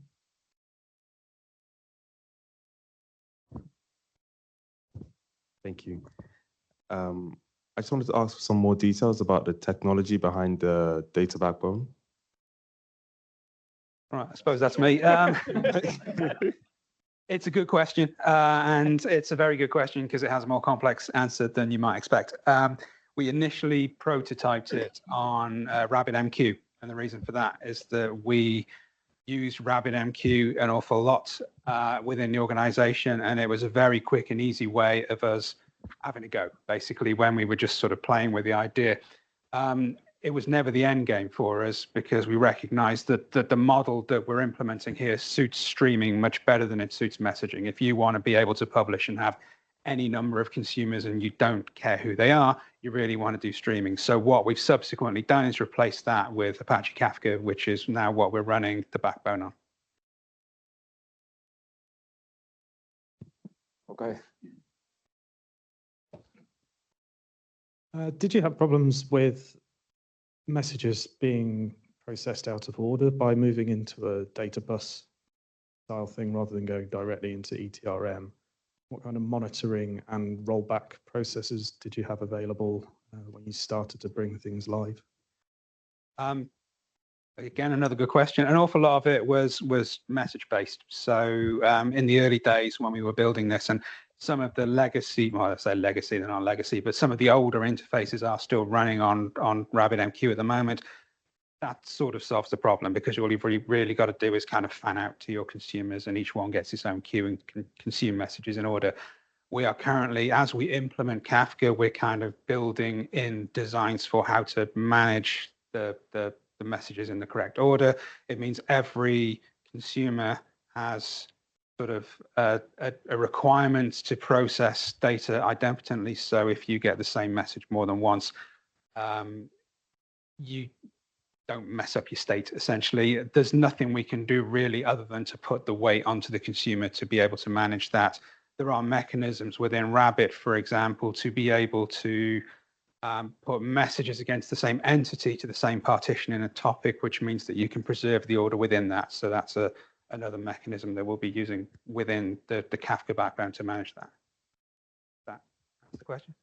Thank you. I just wanted to ask for some more details about the technology behind the data backbone. Right, I suppose that's me. It's a good question, and it's a very good question because it has a more complex answer than you might expect. We initially prototyped it on RabbitMQ, and the reason for that is that we used RabbitMQ an awful lot within the organization, and it was a very quick and easy way of us having a go, basically, when we were just sort of playing with the idea. It was never the end game for us because we recognized that the model that we're implementing here suits streaming much better than it suits messaging. If you want to be able to publish and have any number of consumers and you don't care who they are, you really want to do streaming. So what we've subsequently done is replace that with Apache Kafka, which is now what we're running the backbone on. Okay. Did you have problems with messages being processed out of order by moving into a data bus style thing rather than going directly into ETRM? What kind of monitoring and rollback processes did you have available when you started to bring things live? Again, another good question. An awful lot of it was message based. So in the early days when we were building this, and some of the legacy, well, I say legacy, they're not legacy, but some of the older interfaces are still running on RabbitMQ at the moment. That sort of solves the problem, because all you've really got to do is kind of fan out to your consumers, and each one gets its own queue and can consume messages in order. We are currently, as we implement Kafka, we're kind of building in designs for how to manage the messages in the correct order. It means every consumer has sort of a requirement to process data idempotently. So if you get the same message more than once, you don't mess up your state, essentially. There's nothing we can do really other than to put the weight onto the consumer to be able to manage that. There are mechanisms within Rabbit, for example, to be able to put messages against the same entity to the same partition in a topic, which means that you can preserve the order within that. So that's another mechanism that we'll be using within the Kafka background to manage that. That answer the question?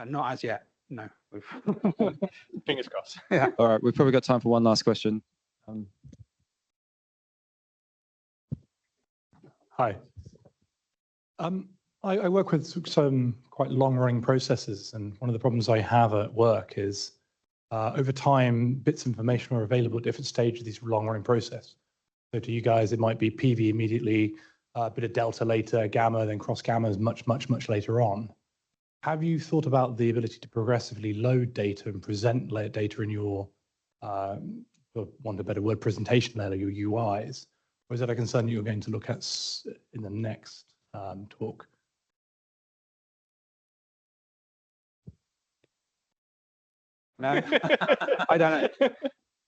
Not as yet, no. Fingers crossed. Yeah. All right, we've probably got time for one last question. Hi. I work with some quite long-running processes, and one of the problems I have at work is over time, bits of information are available at different stages of these long-running process. So to you guys, it might be PV immediately, a bit of delta later, gamma, then cross gamma is much, much, much later on. Have you thought about the ability to progressively load data and present data in your, for want of a better word, presentation layer, your UIs? Or is that a concern that you're going to look at in the next talk? No, I don't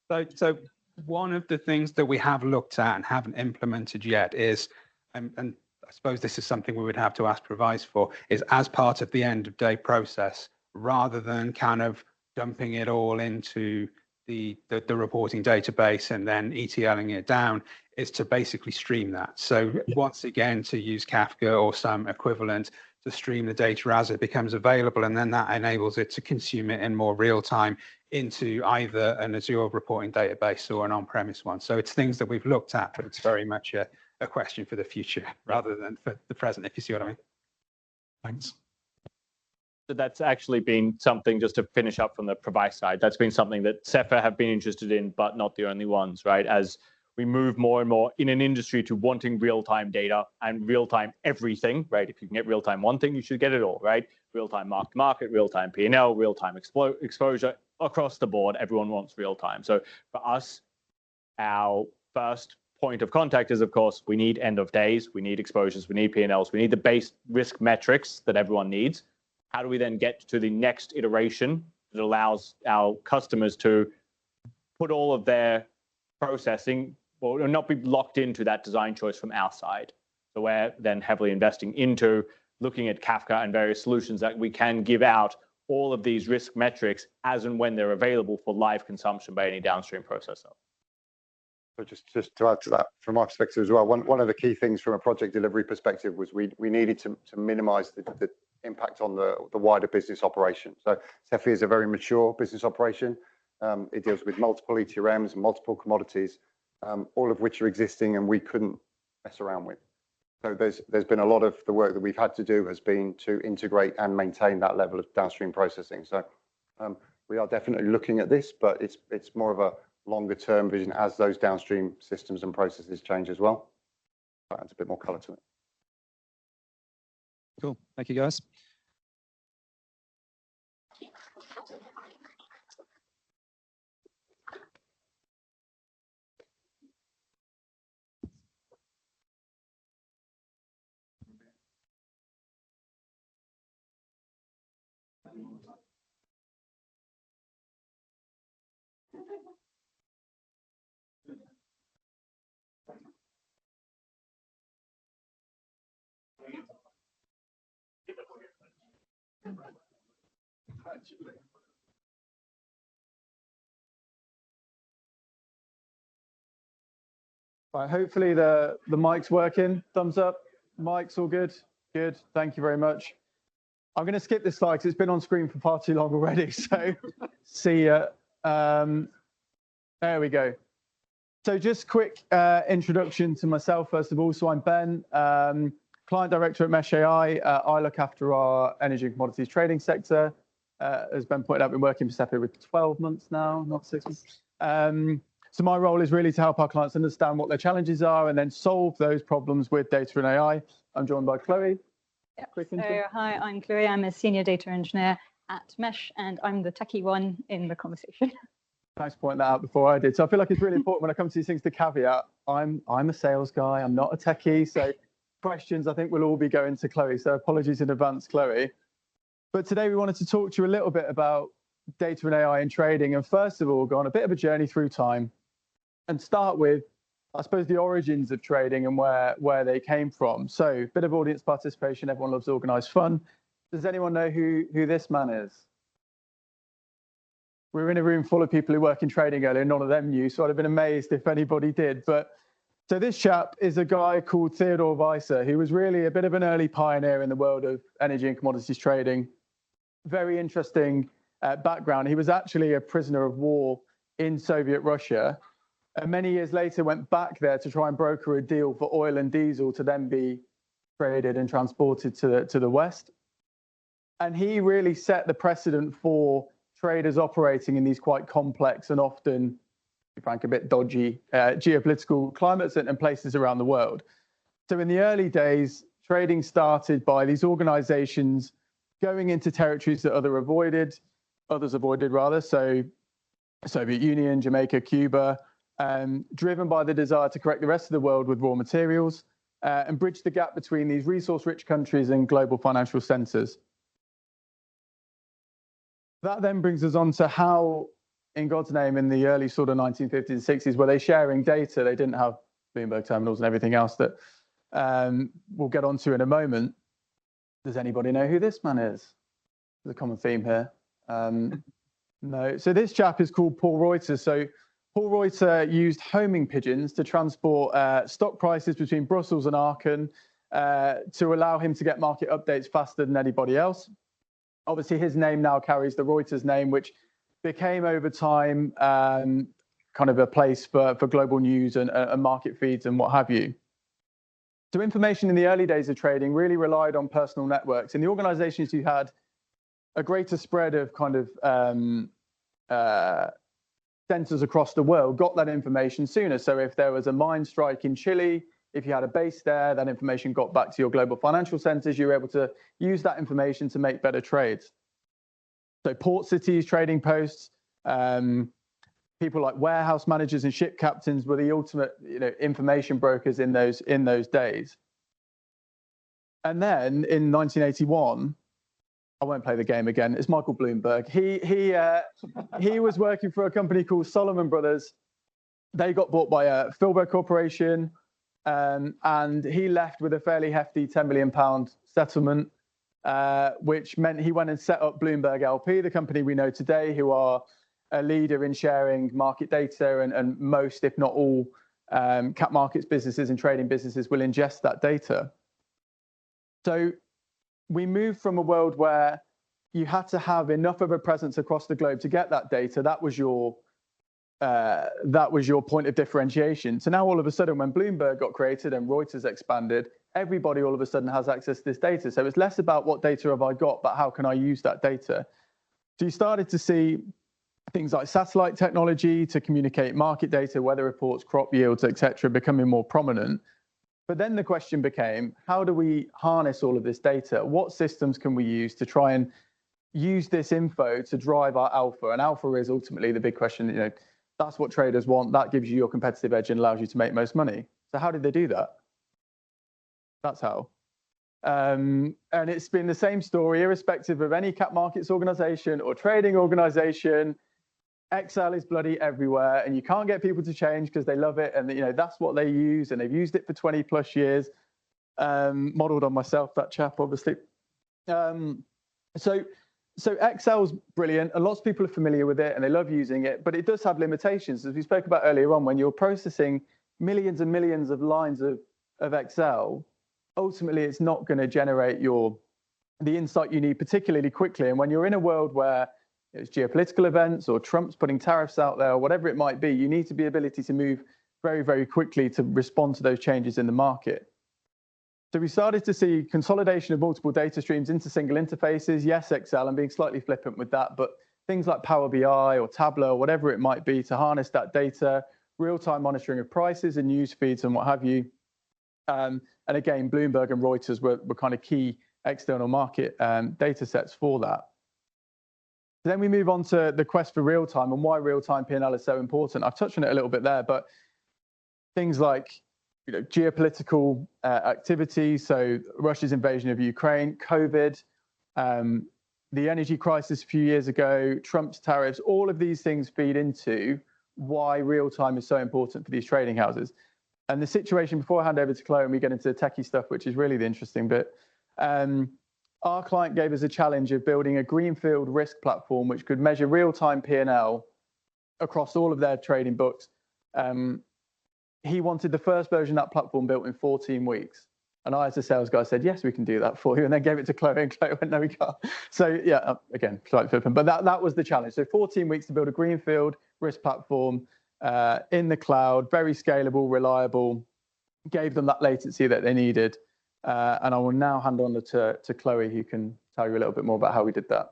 know. So one of the things that we have looked at and haven't implemented yet is, and I suppose this is something we would have to ask Provise for, is as part of the end of day process, rather than kind of dumping it all into the reporting database and then ETLing it down, is to basically stream that. So once again, to use Kafka or some equivalent to stream the data as it becomes available, and then that enables it to consume it in more real time into either an Azure reporting database or an on-premise one. So it's things that we've looked at, but it's very much a question for the future rather than for the present, if you see what I mean. Thanks. So that's actually been something, just to finish up from the Provise side, that's been something that Cepher have been interested in, but not the only ones, right? As we move more and more in an industry to wanting real-time data and real-time everything, right? If you can get real-time one thing, you should get it all, right? Real-time mark-to-market, real-time P&L, real-time exposure, across the board, everyone wants real-time. So for us, our first point of contact is, of course, we need end of days, we need exposures, we need P&Ls, we need the base risk metrics that everyone needs. How do we then get to the next iteration that allows our customers to put all of their processing, or not be locked into that design choice from our side? So we're then heavily investing into looking at Kafka and various solutions that we can give out all of these risk metrics as and when they're available for live consumption by any downstream processor. So just to add to that, from my perspective as well, one of the key things from a project delivery perspective was we needed to minimize the impact on the wider business operation. So Cephy is a very mature business operation. It deals with multiple ETRMs and multiple commodities, all of which are existing and we couldn't mess around with. So there's been a lot of the work that we've had to do has been to integrate and maintain that level of downstream processing. So we are definitely looking at this, but it's more of a longer term vision as those downstream systems and processes change as well. That adds a bit more color to it. Cool. Thank you, guys. Right, hopefully the mic's working. Thumbs up. Mic's all good. Good. Thank you very much. I'm going to skip this slide because it's been on screen for far too long already. So see ya. There we go. So just quick introduction to myself, first of all. So I'm Ben, client director at Mesh AI. I look after our energy and commodities trading sector. As Ben pointed out, I've been working for Cefe with 12 months now, not 6 months. So my role is really to help our clients understand what their challenges are and then solve those problems with data and AI. I'm joined by Chloe. Yep. So, hi, I'm Chloe. I'm a senior data engineer at Mesh, and I'm the techie one in the conversation. Thanks for pointing that out before I did. So I feel like it's really important when I come to these things to caveat. I'm a sales guy. I'm not a techie. So questions I think will all be going to Chloe. So apologies in advance, Chloe. But today we wanted to talk to you a little bit about data and AI in trading. And first of all, go on a bit of a journey through time and start with, I suppose, the origins of trading and where they came from. So a bit of audience participation. Everyone loves organized fun. Does anyone know who this man is? We were in a room full of people who work in trading earlier. None of them knew, so I'd have been amazed if anybody did. But so this chap is a guy called Theodore Weiser, who was really a bit of an early pioneer in the world of energy and commodities trading. Very interesting background. He was actually a prisoner of war in Soviet Russia. And many years later went back there to try and broker a deal for oil and diesel to then be traded and transported to the West. And he really set the precedent for traders operating in these quite complex and often, to be frank, a bit dodgy geopolitical climates and places around the world. So in the early days, trading started by these organizations going into territories that others avoided rather. So Soviet Union, Jamaica, Cuba, driven by the desire to connect the rest of the world with raw materials and bridge the gap between these resource-rich countries and global financial centers. That then brings us on to how, in God's name, in the early sort of 1950s and 60s, were they sharing data? They didn't have Bloomberg terminals and everything else that we'll get onto in a moment. Does anybody know who this man is? There's a common theme here. No. So this chap is called Paul Reuter. So Paul Reuter used homing pigeons to transport stock prices between Brussels and Aachen to allow him to get market updates faster than anybody else. Obviously, his name now carries the Reuters name, which became over time kind of a place for global news and market feeds and what have you. So information in the early days of trading really relied on personal networks. In the organizations who had a greater spread of kind of centers across the world got that information sooner. So if there was a mine strike in Chile, if you had a base there, that information got back to your global financial centers. You were able to use that information to make better trades. So port cities, trading posts, people like warehouse managers and ship captains were the ultimate, information brokers in those days. And then in 1981, I won't play the game again. It's Michael Bloomberg. He was working for a company called Solomon Brothers. They got bought by Filbert Corporation, and he left with a fairly hefty £10 million settlement, which meant he went and set up Bloomberg LP, the company we know today, who are a leader in sharing market data, and most, if not all, cap markets businesses and trading businesses will ingest that data. So we moved from a world where you had to have enough of a presence across the globe to get that data. That was your point of differentiation. So now all of a sudden, when Bloomberg got created and Reuters expanded, everybody all of a sudden has access to this data. So it's less about what data have I got, but how can I use that data? So you started to see things like satellite technology to communicate market data, weather reports, crop yields, etc., becoming more prominent. But then the question became, how do we harness all of this data? What systems can we use to try and use this info to drive our alpha? And alpha is ultimately the big question. That's what traders want. That gives you your competitive edge and allows you to make most money. So how did they do that? That's how. And it's been the same story, irrespective of any cap markets organization or trading organization. Excel is bloody everywhere, and you can't get people to change because they love it, and that's what they use, and they've used it for 20 plus years. Modeled on myself, that chap, obviously. So Excel's brilliant, and lots of people are familiar with it and they love using it, but it does have limitations. As we spoke about earlier on, when you're processing millions and millions of lines of Excel, ultimately it's not going to generate the insight you need particularly quickly. And when you're in a world where it's geopolitical events or Trump's putting tariffs out there or whatever it might be, you need to be ability to move very, very quickly to respond to those changes in the market. So we started to see consolidation of multiple data streams into single interfaces. Yes, Excel, I'm being slightly flippant with that, but things like Power BI or Tableau or whatever it might be to harness that data, real-time monitoring of prices and news feeds and what have you. And again, Bloomberg and Reuters were kind of key external market data sets for that. Then we move on to the quest for real-time and why real-time P&L is so important. I've touched on it a little bit there, but things like geopolitical activity, so Russia's invasion of Ukraine, COVID, the energy crisis a few years ago, Trump's tariffs, all of these things feed into why real-time is so important for these trading houses. And the situation, before I hand over to Chloe and we get into the techie stuff, which is really the interesting bit, our client gave us a challenge of building a greenfield risk platform which could measure real-time P&L across all of their trading books. He wanted the first version of that platform built in 14 weeks. And I, as a sales guy, said, yes, we can do that for you. And then gave it to Chloe, and Chloe went, no, we can't. So yeah, again, slightly flippant, but that was the challenge. So 14 weeks to build a greenfield risk platform in the cloud, very scalable, reliable, gave them that latency that they needed. And I will now hand on to Chloe, who can tell you a little bit more about how we did that.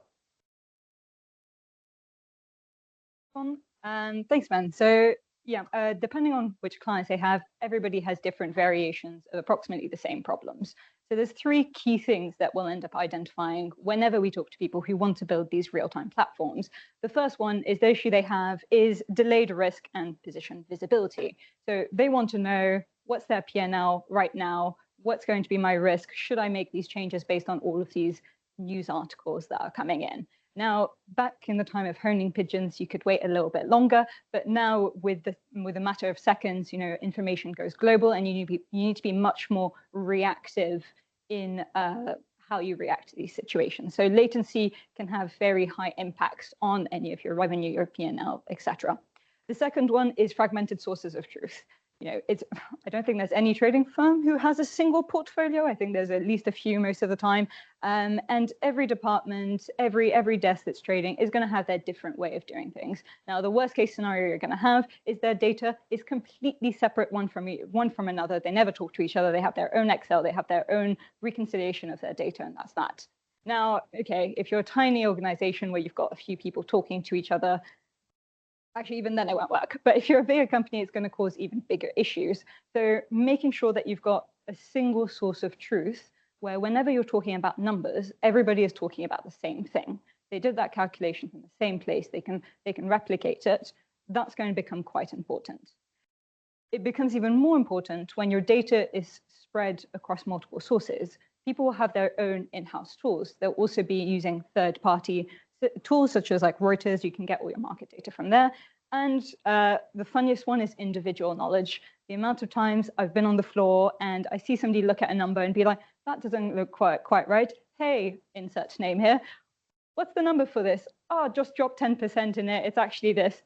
Thanks, Ben. So yeah, depending on which clients they have, everybody has different variations of approximately the same problems. So there's three key things that we'll end up identifying whenever we talk to people who want to build these real-time platforms. The first one is the issue they have is delayed risk and position visibility. So they want to know what's their P&L right now, what's going to be my risk, should I make these changes based on all of these news articles that are coming in. Now, back in the time of honing pigeons, you could wait a little bit longer, but now with a matter of seconds, information goes global, and you need to be much more reactive in how you react to these situations. So latency can have very high impacts on any of your revenue, your P&L, etc. The second one is fragmented sources of truth. I don't think there's any trading firm who has a single portfolio. I think there's at least a few most of the time. And every department, every desk that's trading is going to have their different way of doing things. Now, the worst case scenario you're going to have is their data is completely separate one from another. They never talk to each other. They have their own Excel. They have their own reconciliation of their data, and that's that. Now, okay, if you're a tiny organization where you've got a few people talking to each other, actually, even then it won't work. But if you're a bigger company, it's going to cause even bigger issues. So making sure that you've got a single source of truth where whenever you're talking about numbers, everybody is talking about the same thing. They did that calculation from the same place. They can replicate it. That's going to become quite important. It becomes even more important when your data is spread across multiple sources. People will have their own in-house tools. They'll also be using third-party tools such as like Reuters. You can get all your market data from there. And the funniest one is individual knowledge. The amount of times I've been on the floor and I see somebody look at a number and be like, that doesn't look quite right. Hey, insert name here. What's the number for this? Oh, just drop 10% in it. It's actually this.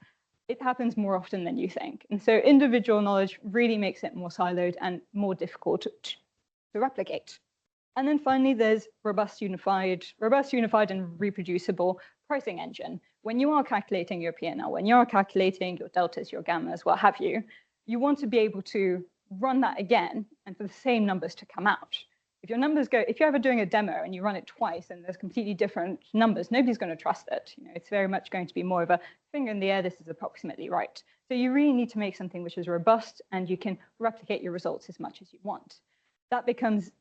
It happens more often than you think. And so individual knowledge really makes it more siloed and more difficult to replicate. And then finally, there's robust, unified, and reproducible pricing engine. When you are calculating your P&L, when you are calculating your deltas, your gammas, what have you, you want to be able to run that again and for the same numbers to come out. If your numbers if you're ever doing a demo and you run it twice and there's completely different numbers, nobody's going to trust it. It's very much going to be more of a finger in the air, this is approximately right. So you really need to make something which is robust and you can replicate your results as much as you want. That becomes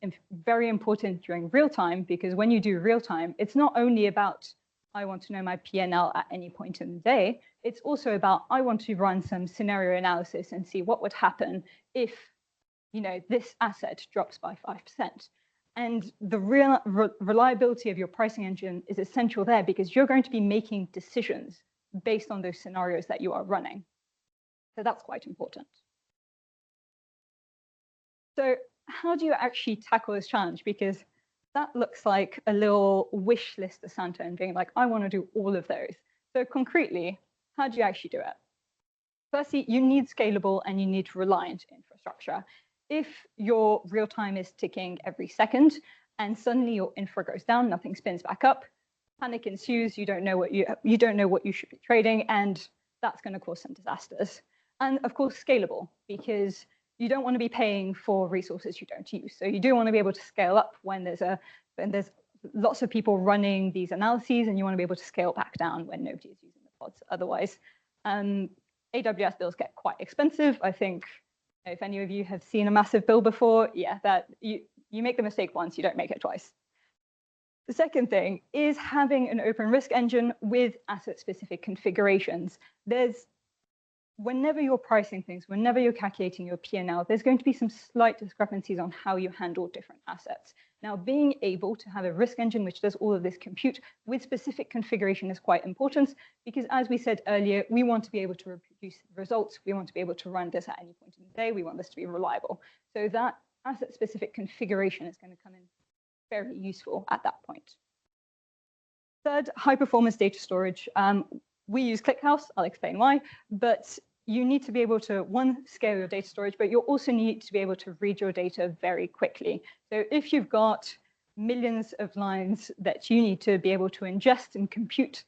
very important during real time, because when you do real time, it's not only about, I want to know my P&L at any point in the day. It's also about, I want to run some scenario analysis and see what would happen if, this asset drops by 5%. And the reliability of your pricing engine is essential there, because you're going to be making decisions based on those scenarios that you are running. So that's quite important. So how do you actually tackle this challenge? Because that looks like a little wish list of Santa and being like, I want to do all of those. So concretely, how do you actually do it? Firstly, you need scalable and you need reliant infrastructure. If your real time is ticking every second and suddenly your infra goes down, nothing spins back up, panic ensues, you don't know what you should be trading, and that's going to cause some disasters. And of course, scalable, because you don't want to be paying for resources you don't use. So you do want to be able to scale up when there's lots of people running these analyses, and you want to be able to scale back down when nobody is using the pods. Otherwise, AWS bills get quite expensive. I think if any of you have seen a massive bill before, yeah, that you make the mistake once, you don't make it twice. The second thing is having an open risk engine with asset-specific configurations. Whenever you're pricing things, whenever you're calculating your P&L, there's going to be some slight discrepancies on how you handle different assets. Now, being able to have a risk engine which does all of this compute with specific configuration is quite important, because as we said earlier, we want to be able to reproduce results. We want to be able to run this at any point in the day. We want this to be reliable. So that asset-specific configuration is going to come in very useful at that point. Third, high-performance data storage. We use ClickHouse, I'll explain why, but you need to be able to, one, scale your data storage, but you also need to be able to read your data very quickly. So if you've got millions of lines that you need to be able to ingest and compute,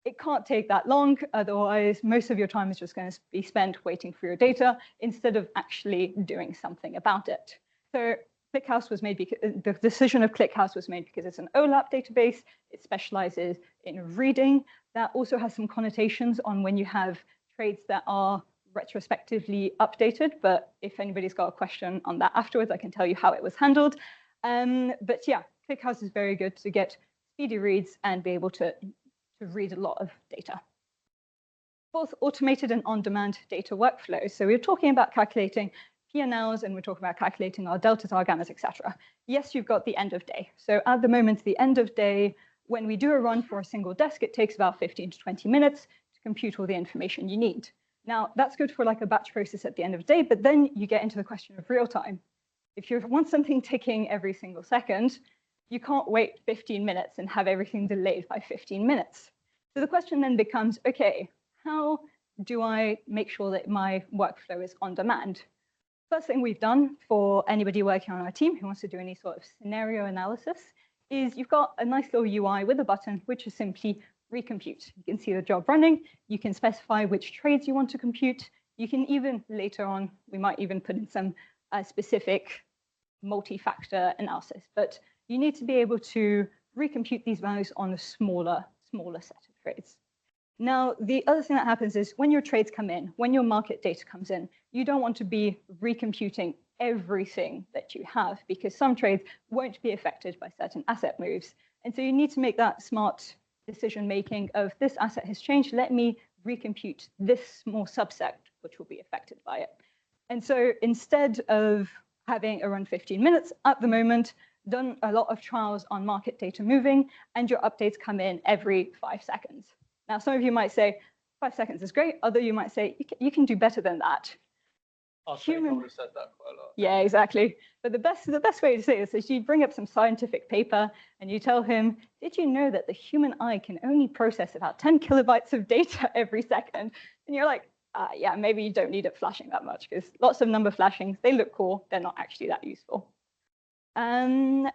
it can't take that long. Otherwise, most of your time is just going to be spent waiting for your data instead of actually doing something about it. So ClickHouse was made because the decision of ClickHouse was made because it's an OLAP database. It specializes in reading. That also has some connotations on when you have trades that are retrospectively updated. But if anybody's got a question on that afterwards, I can tell you how it was handled. But yeah, ClickHouse is very good to get speedy reads and be able to read a lot of data. Fourth, automated and on-demand data workflows. So we're talking about calculating P&Ls, and we're talking about calculating our deltas, our gammas, etc. Yes, you've got the end of day. So at the moment, the end of day, when we do a run for a single desk, it takes about 15 to 20 minutes to compute all the information you need. Now, that's good for like a batch process at the end of the day, but then you get into the question of real time. If you want something ticking every single second, you can't wait 15 minutes and have everything delayed by 15 minutes. So the question then becomes, okay, how do I make sure that my workflow is on demand? First thing we've done for anybody working on our team who wants to do any sort of scenario analysis is you've got a nice little UI with a button, which is simply recompute. You can see the job running. You can specify which trades you want to compute. You can even later on, we might even put in some specific multi-factor analysis, but you need to be able to recompute these values on a smaller set of trades. Now, the other thing that happens is when your trades come in, when your market data comes in, you don't want to be recomputing everything that you have because some trades won't be affected by certain asset moves. And so you need to make that smart decision making of this asset has changed, let me recompute this small subset which will be affected by it. And so instead of having a run 15 minutes at the moment, done a lot of trials on market data moving, and your updates come in every 5 seconds. Now, some of you might say, 5 seconds is great. Other you might say, you can do better than that. I think I would have said that quite a lot. Yeah, exactly. But the best way to say this is you bring up some scientific paper and you tell him, did you know that the human eye can only process about 10 kilobytes of data every second? And you're like, yeah, maybe you don't need it flashing that much because lots of number flashings, they look cool. They're not actually that useful. And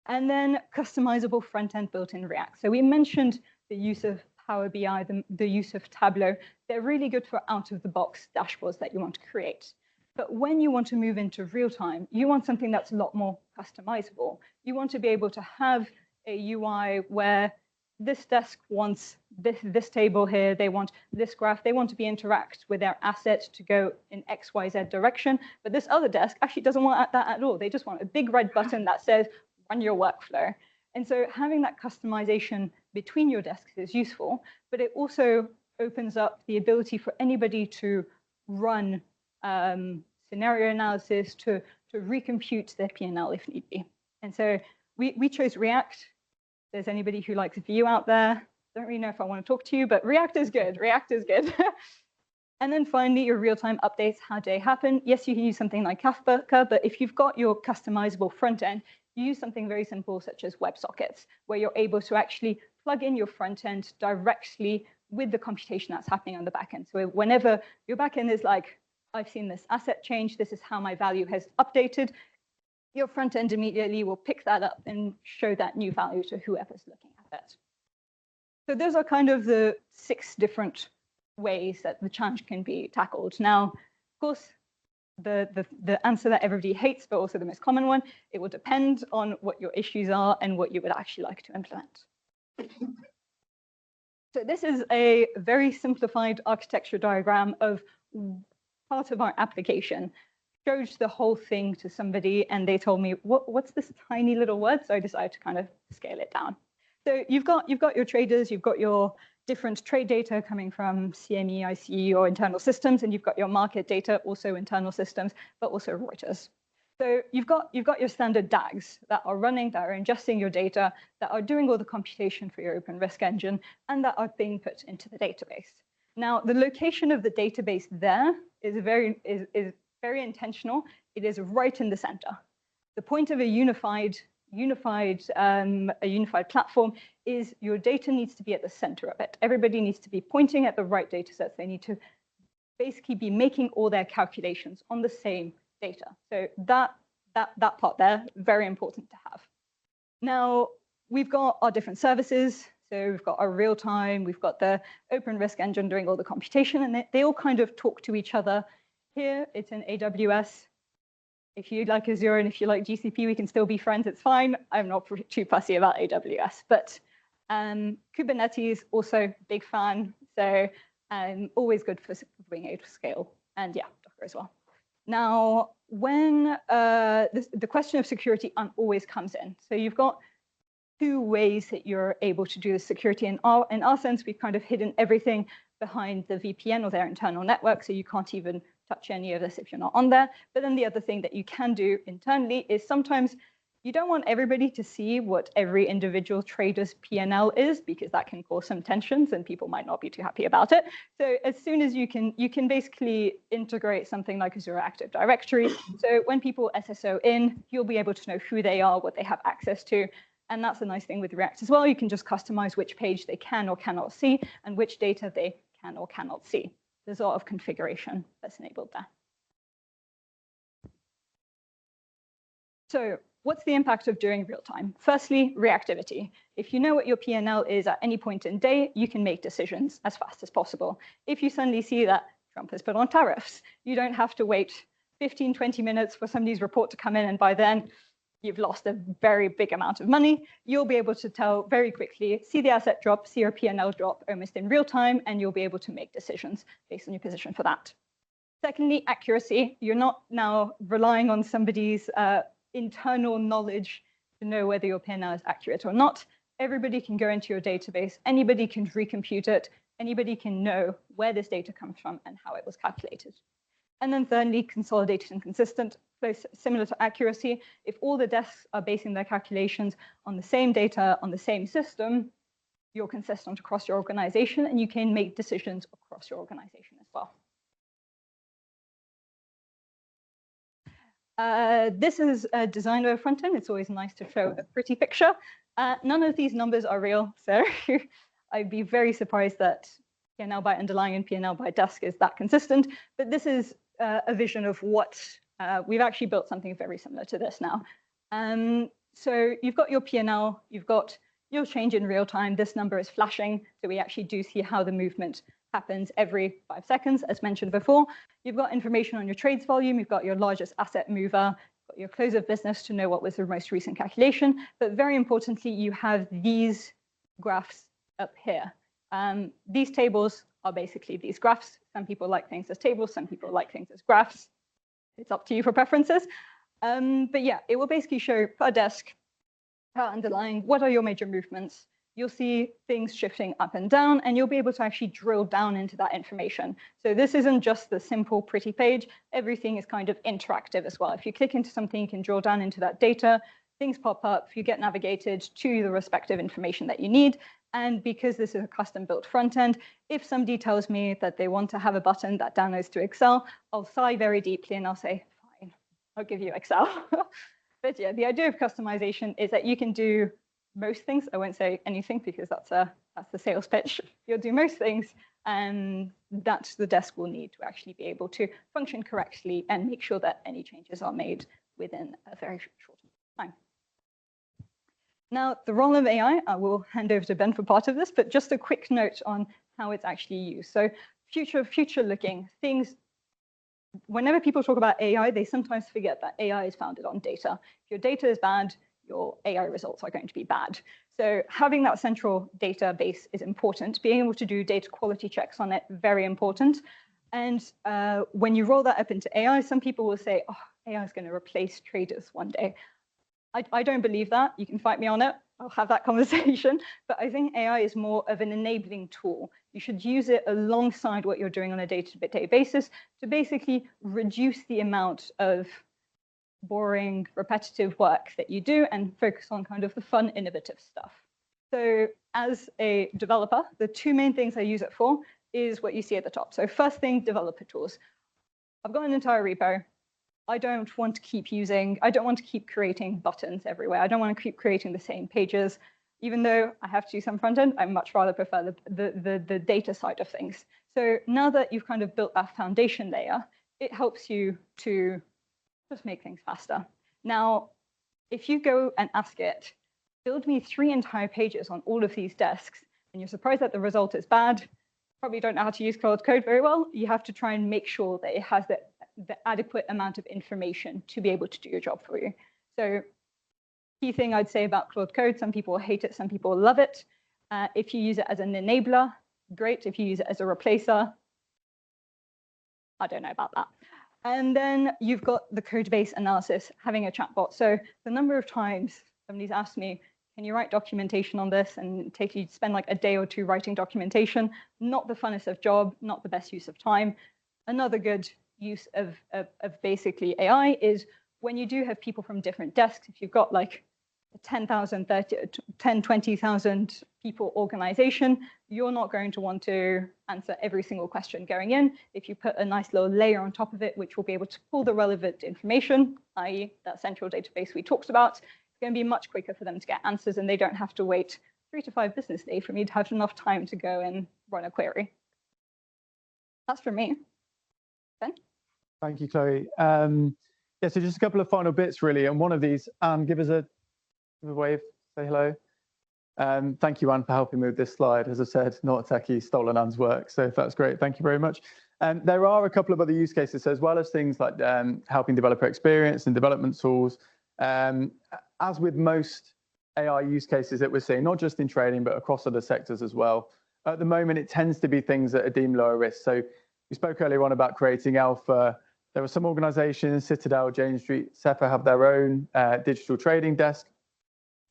then customizable front end built in React. So we mentioned the use of Power BI, the use of Tableau. They're really good for out-of-the-box dashboards that you want to create. But when you want to move into real time, you want something that's a lot more customizable. You want to be able to have a UI where this desk wants this table here, they want this graph, they want to be interact with their asset to go in XYZ direction, but this other desk actually doesn't want that at all. They just want a big red button that says, run your workflow. And so having that customization between your desks is useful, but it also opens up the ability for anybody to run scenario analysis, to recompute their P&L if need be. And so we chose React. If there's anybody who likes Vue out there, don't really know if I want to talk to you, but React is good. React is good. And then finally, your real-time updates, how do they happen? Yes, you can use something like Kafka, but if you've got your customizable front end, you use something very simple such as WebSockets, where you're able to actually plug in your front end directly with the computation that's happening on the back end. So whenever your back end is like, I've seen this asset change, this is how my value has updated, your front end immediately will pick that up and show that new value to whoever's looking at it. So those are kind of the 6 different ways that the challenge can be tackled. Now, of course, the answer that everybody hates, but also the most common one, it will depend on what your issues are and what you would actually like to implement. So this is a very simplified architecture diagram of part of our application. Showed the whole thing to somebody and they told me, what's this tiny little word? So I decided to kind of scale it down. So you've got your traders, you've got your different trade data coming from CME, ICE, or internal systems, and you've got your market data, also internal systems, but also Reuters. So you've got your standard DAGs that are running, that are ingesting your data, that are doing all the computation for your open risk engine, and that are being put into the database. Now, the location of the database there is very intentional. It is right in the center. The point of a unified platform is your data needs to be at the center of it. Everybody needs to be pointing at the right data sets. They need to basically be making all their calculations on the same data. So that part there, very important to have. Now, we've got our different services. So we've got our real time, we've got the open risk engine doing all the computation, and they all kind of talk to each other. Here, it's in AWS. If you like Azure and if you like GCP, we can still be friends, it's fine. I'm not too fussy about AWS, but Kubernetes, also big fan. So always good for being able to scale. And yeah, Docker as well. Now, when the question of security always comes in. So you've got 2 ways that you're able to do the security. In our sense, we've kind of hidden everything behind the VPN or their internal network, so you can't even touch any of this if you're not on there. But then the other thing that you can do internally is sometimes you don't want everybody to see what every individual trader's P&L is, because that can cause some tensions and people might not be too happy about it. So as soon as you can basically integrate something like Azure Active Directory. So when people SSO in, you'll be able to know who they are, what they have access to. And that's a nice thing with React as well. You can just customize which page they can or cannot see and which data they can or cannot see. There's a lot of configuration that's enabled there. So what's the impact of doing real time? Firstly, reactivity. If you know what your P&L is at any point in day, you can make decisions as fast as possible. If you suddenly see that Trump has put on tariffs, you don't have to wait 15, 20 minutes for somebody's report to come in, and by then you've lost a very big amount of money. You'll be able to tell very quickly, see the asset drop, see your P&L drop almost in real time, and you'll be able to make decisions based on your position for that. Secondly, accuracy. You're not now relying on somebody's internal knowledge to know whether your P&L is accurate or not. Everybody can go into your database, anybody can recompute it, anybody can know where this data comes from and how it was calculated. And then thirdly, consolidated and consistent, close, similar to accuracy. If all the desks are basing their calculations on the same data, on the same system, you're consistent across your organization and you can make decisions across your organization as well. This is a design of a front end. It's always nice to show a pretty picture. None of these numbers are real, so I'd be very surprised that P&L by underlying and P&L by desk is that consistent. But this is a vision of what we've actually built something very similar to this now. So you've got your P&L, you've got your change in real time. This number is flashing, so we actually do see how the movement happens every 5 seconds, as mentioned before. You've got information on your trades volume, you've got your largest asset mover, got your close of business to know what was the most recent calculation. But very importantly, you have these graphs up here. These tables are basically these graphs. Some people like things as tables, some people like things as graphs. It's up to you for preferences. But yeah, it will basically show per desk, per underlying, what are your major movements. You'll see things shifting up and down, and you'll be able to actually drill down into that information. So this isn't just the simple, pretty page. Everything is kind of interactive as well. If you click into something, you can drill down into that data. Things pop up, you get navigated to the respective information that you need. And because this is a custom-built front end, if somebody tells me that they want to have a button that downloads to Excel, I'll sigh very deeply and I'll say, fine, I'll give you Excel. But yeah, the idea of customization is that you can do most things. I won't say anything because that's the sales pitch. You'll do most things, and that the desk will need to actually be able to function correctly and make sure that any changes are made within a very short time. Now, the role of AI, I will hand over to Ben for part of this, but just a quick note on how it's actually used. So future-looking things. Whenever people talk about AI, they sometimes forget that AI is founded on data. If your data is bad, your AI results are going to be bad. So having that central database is important. Being able to do data quality checks on it, very important. And when you roll that up into AI, some people will say, oh, AI is going to replace traders one day. I don't believe that. You can fight me on it. I'll have that conversation. But I think AI is more of an enabling tool. You should use it alongside what you're doing on a day-to-day basis to basically reduce the amount of boring, repetitive work that you do and focus on kind of the fun, innovative stuff. So as a developer, the two main things I use it for is what you see at the top. So first thing, developer tools. I've got an entire repo. I don't want to keep creating buttons everywhere. I don't want to keep creating the same pages. Even though I have to do some front end, I much rather prefer the data side of things. So now that you've kind of built that foundation layer, it helps you to just make things faster. Now, if you go and ask it, build me 3 entire pages on all of these desks, and you're surprised that the result is bad, probably don't know how to use Claude Code very well, you have to try and make sure that it has the adequate amount of information to be able to do your job for you. So key thing I'd say about Claude Code, some people hate it, some people love it. If you use it as an enabler, great. If you use it as a replacer, I don't know about that. And then you've got the code base analysis, having a chatbot. So the number of times somebody's asked me, can you write documentation on this, and spend like a day or two writing documentation? Not the funnest of job, not the best use of time. Another good use of basically AI is when you do have people from different desks. If you've got like a 20,000 people organization, you're not going to want to answer every single question going in. If you put a nice little layer on top of it, which will be able to pull the relevant information, i.e. that central database we talked about, it's going to be much quicker for them to get answers, and they don't have to wait 3 to 5 business days for me to have enough time to go and run a query. That's for me. Ben? Thank you, Chloe. Yeah, so just a couple of final bits, really. And one of these, Anne, give a wave, say hello. Thank you, Anne, for helping me with this slide. As I said, not a techie, stolen Anne's work. So that's great. Thank you very much. There are a couple of other use cases, as well as things like helping developer experience and development tools. As with most AI use cases that we're seeing, not just in trading, but across other sectors as well, at the moment, it tends to be things that are deemed lower risk. So we spoke earlier on about creating alpha. There are some organizations, Citadel, Jane Street, SEPA have their own digital trading desk.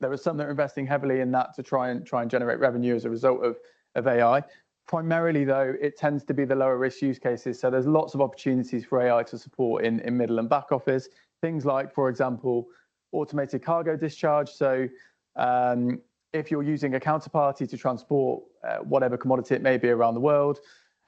There are some that are investing heavily in that to try and generate revenue as a result of AI. Primarily, though, it tends to be the lower risk use cases. So there's lots of opportunities for AI to support in middle and back office. Things like, for example, automated cargo discharge. So if you're using a counterparty to transport whatever commodity it may be around the world,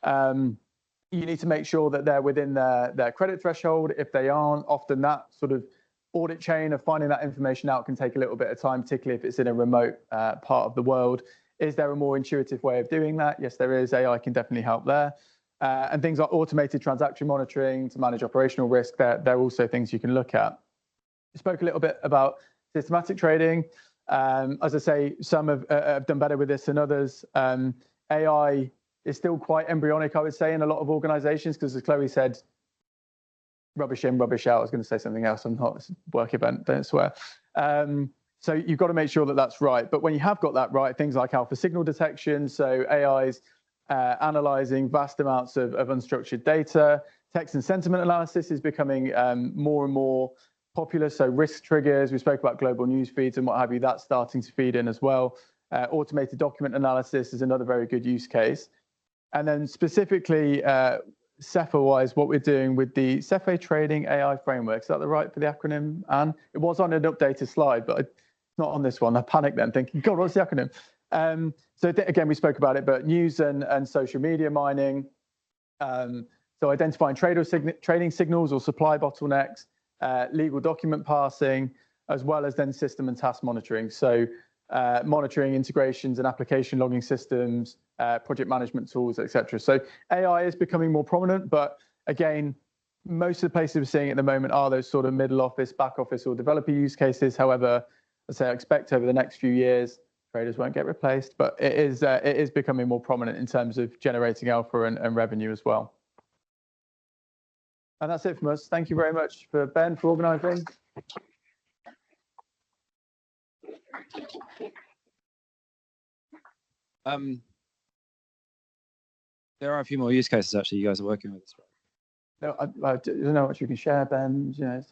you need to make sure that they're within their credit threshold. If they aren't, often that sort of audit chain of finding that information out can take a little bit of time, particularly if it's in a remote part of the world. Is there a more intuitive way of doing that? Yes, there is. AI can definitely help there. And things like automated transaction monitoring to manage operational risk, they're also things you can look at. We spoke a little bit about systematic trading. As I say, some have done better with this than others. AI is still quite embryonic, I would say, in a lot of organizations, because as Chloe said, rubbish in, rubbish out. I was going to say something else. I'm not, it's a work event, don't swear. So you've got to make sure that that's right. But when you have got that right, things like alpha signal detection, so AI's analyzing vast amounts of unstructured data. Text and sentiment analysis is becoming more and more popular. So risk triggers, we spoke about global news feeds and what have you, that's starting to feed in as well. Automated document analysis is another very good use case. And then specifically, Cepha-wise, what we're doing with the Cepha Trading AI Framework. Is that the right for the acronym, Anne? It was on an updated slide, but it's not on this one. I panicked then thinking, God, what's the acronym? So again, we spoke about it, but news and social media mining. So identifying trading signals or supply bottlenecks, legal document parsing, as well as then system and task monitoring. So monitoring integrations and application logging systems, project management tools, etc. So AI is becoming more prominent, but again, most of the places we're seeing at the moment are those sort of middle office, back office, or developer use cases. However, as I expect over the next few years, traders won't get replaced, but it is becoming more prominent in terms of generating alpha and revenue as well. And that's it from us. Thank you very much for Ben for organising. There are a few more use cases actually you guys are working with. No, I don't know how much you can share, Ben. You know,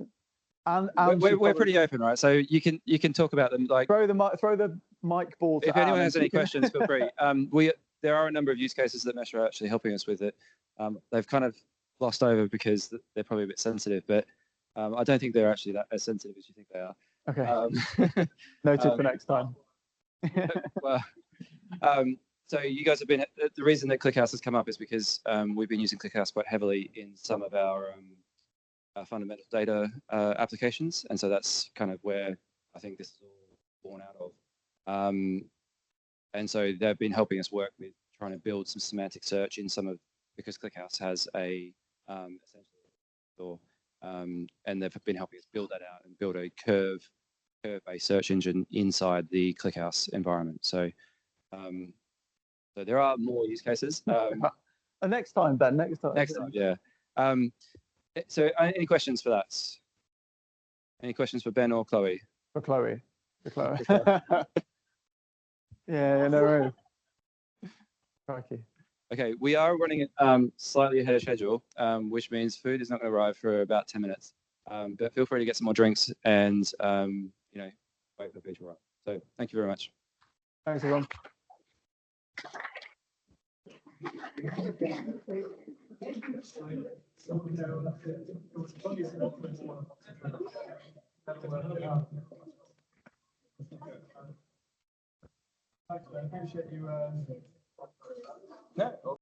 and We're pretty open, right? So you can talk about them. Like throw the mic ball to if anyone Anne has and any questions, feel free. There are a number of use cases that Mesh are actually helping us with it. They've kind of glossed over because they're probably a bit sensitive, but I don't think they're actually that as sensitive as you think they are. Okay. Noted for next time. Well, so you guys have been, the reason that ClickHouse has come up is because we've been using ClickHouse quite heavily in some of our fundamental data applications. And so that's kind of where I think this is all born out of. And so they've been helping us work with trying to build some semantic search in some of, because ClickHouse has a essentially, or, and they've been helping us build that out and build a curve-based search engine inside the ClickHouse environment. So, so there are more use cases. Next time, Ben. Next time. Next time, yeah. So, any questions for that? Any questions for Ben or Chloe? For Chloe. For Chloe. Yeah, no worries. Crikey. Okay, we are running it slightly ahead of schedule, which means food is not going to arrive for about 10 minutes. But feel free to get some more drinks and you know, wait for food to arrive. So thank you very much. Thanks, everyone. I appreciate you.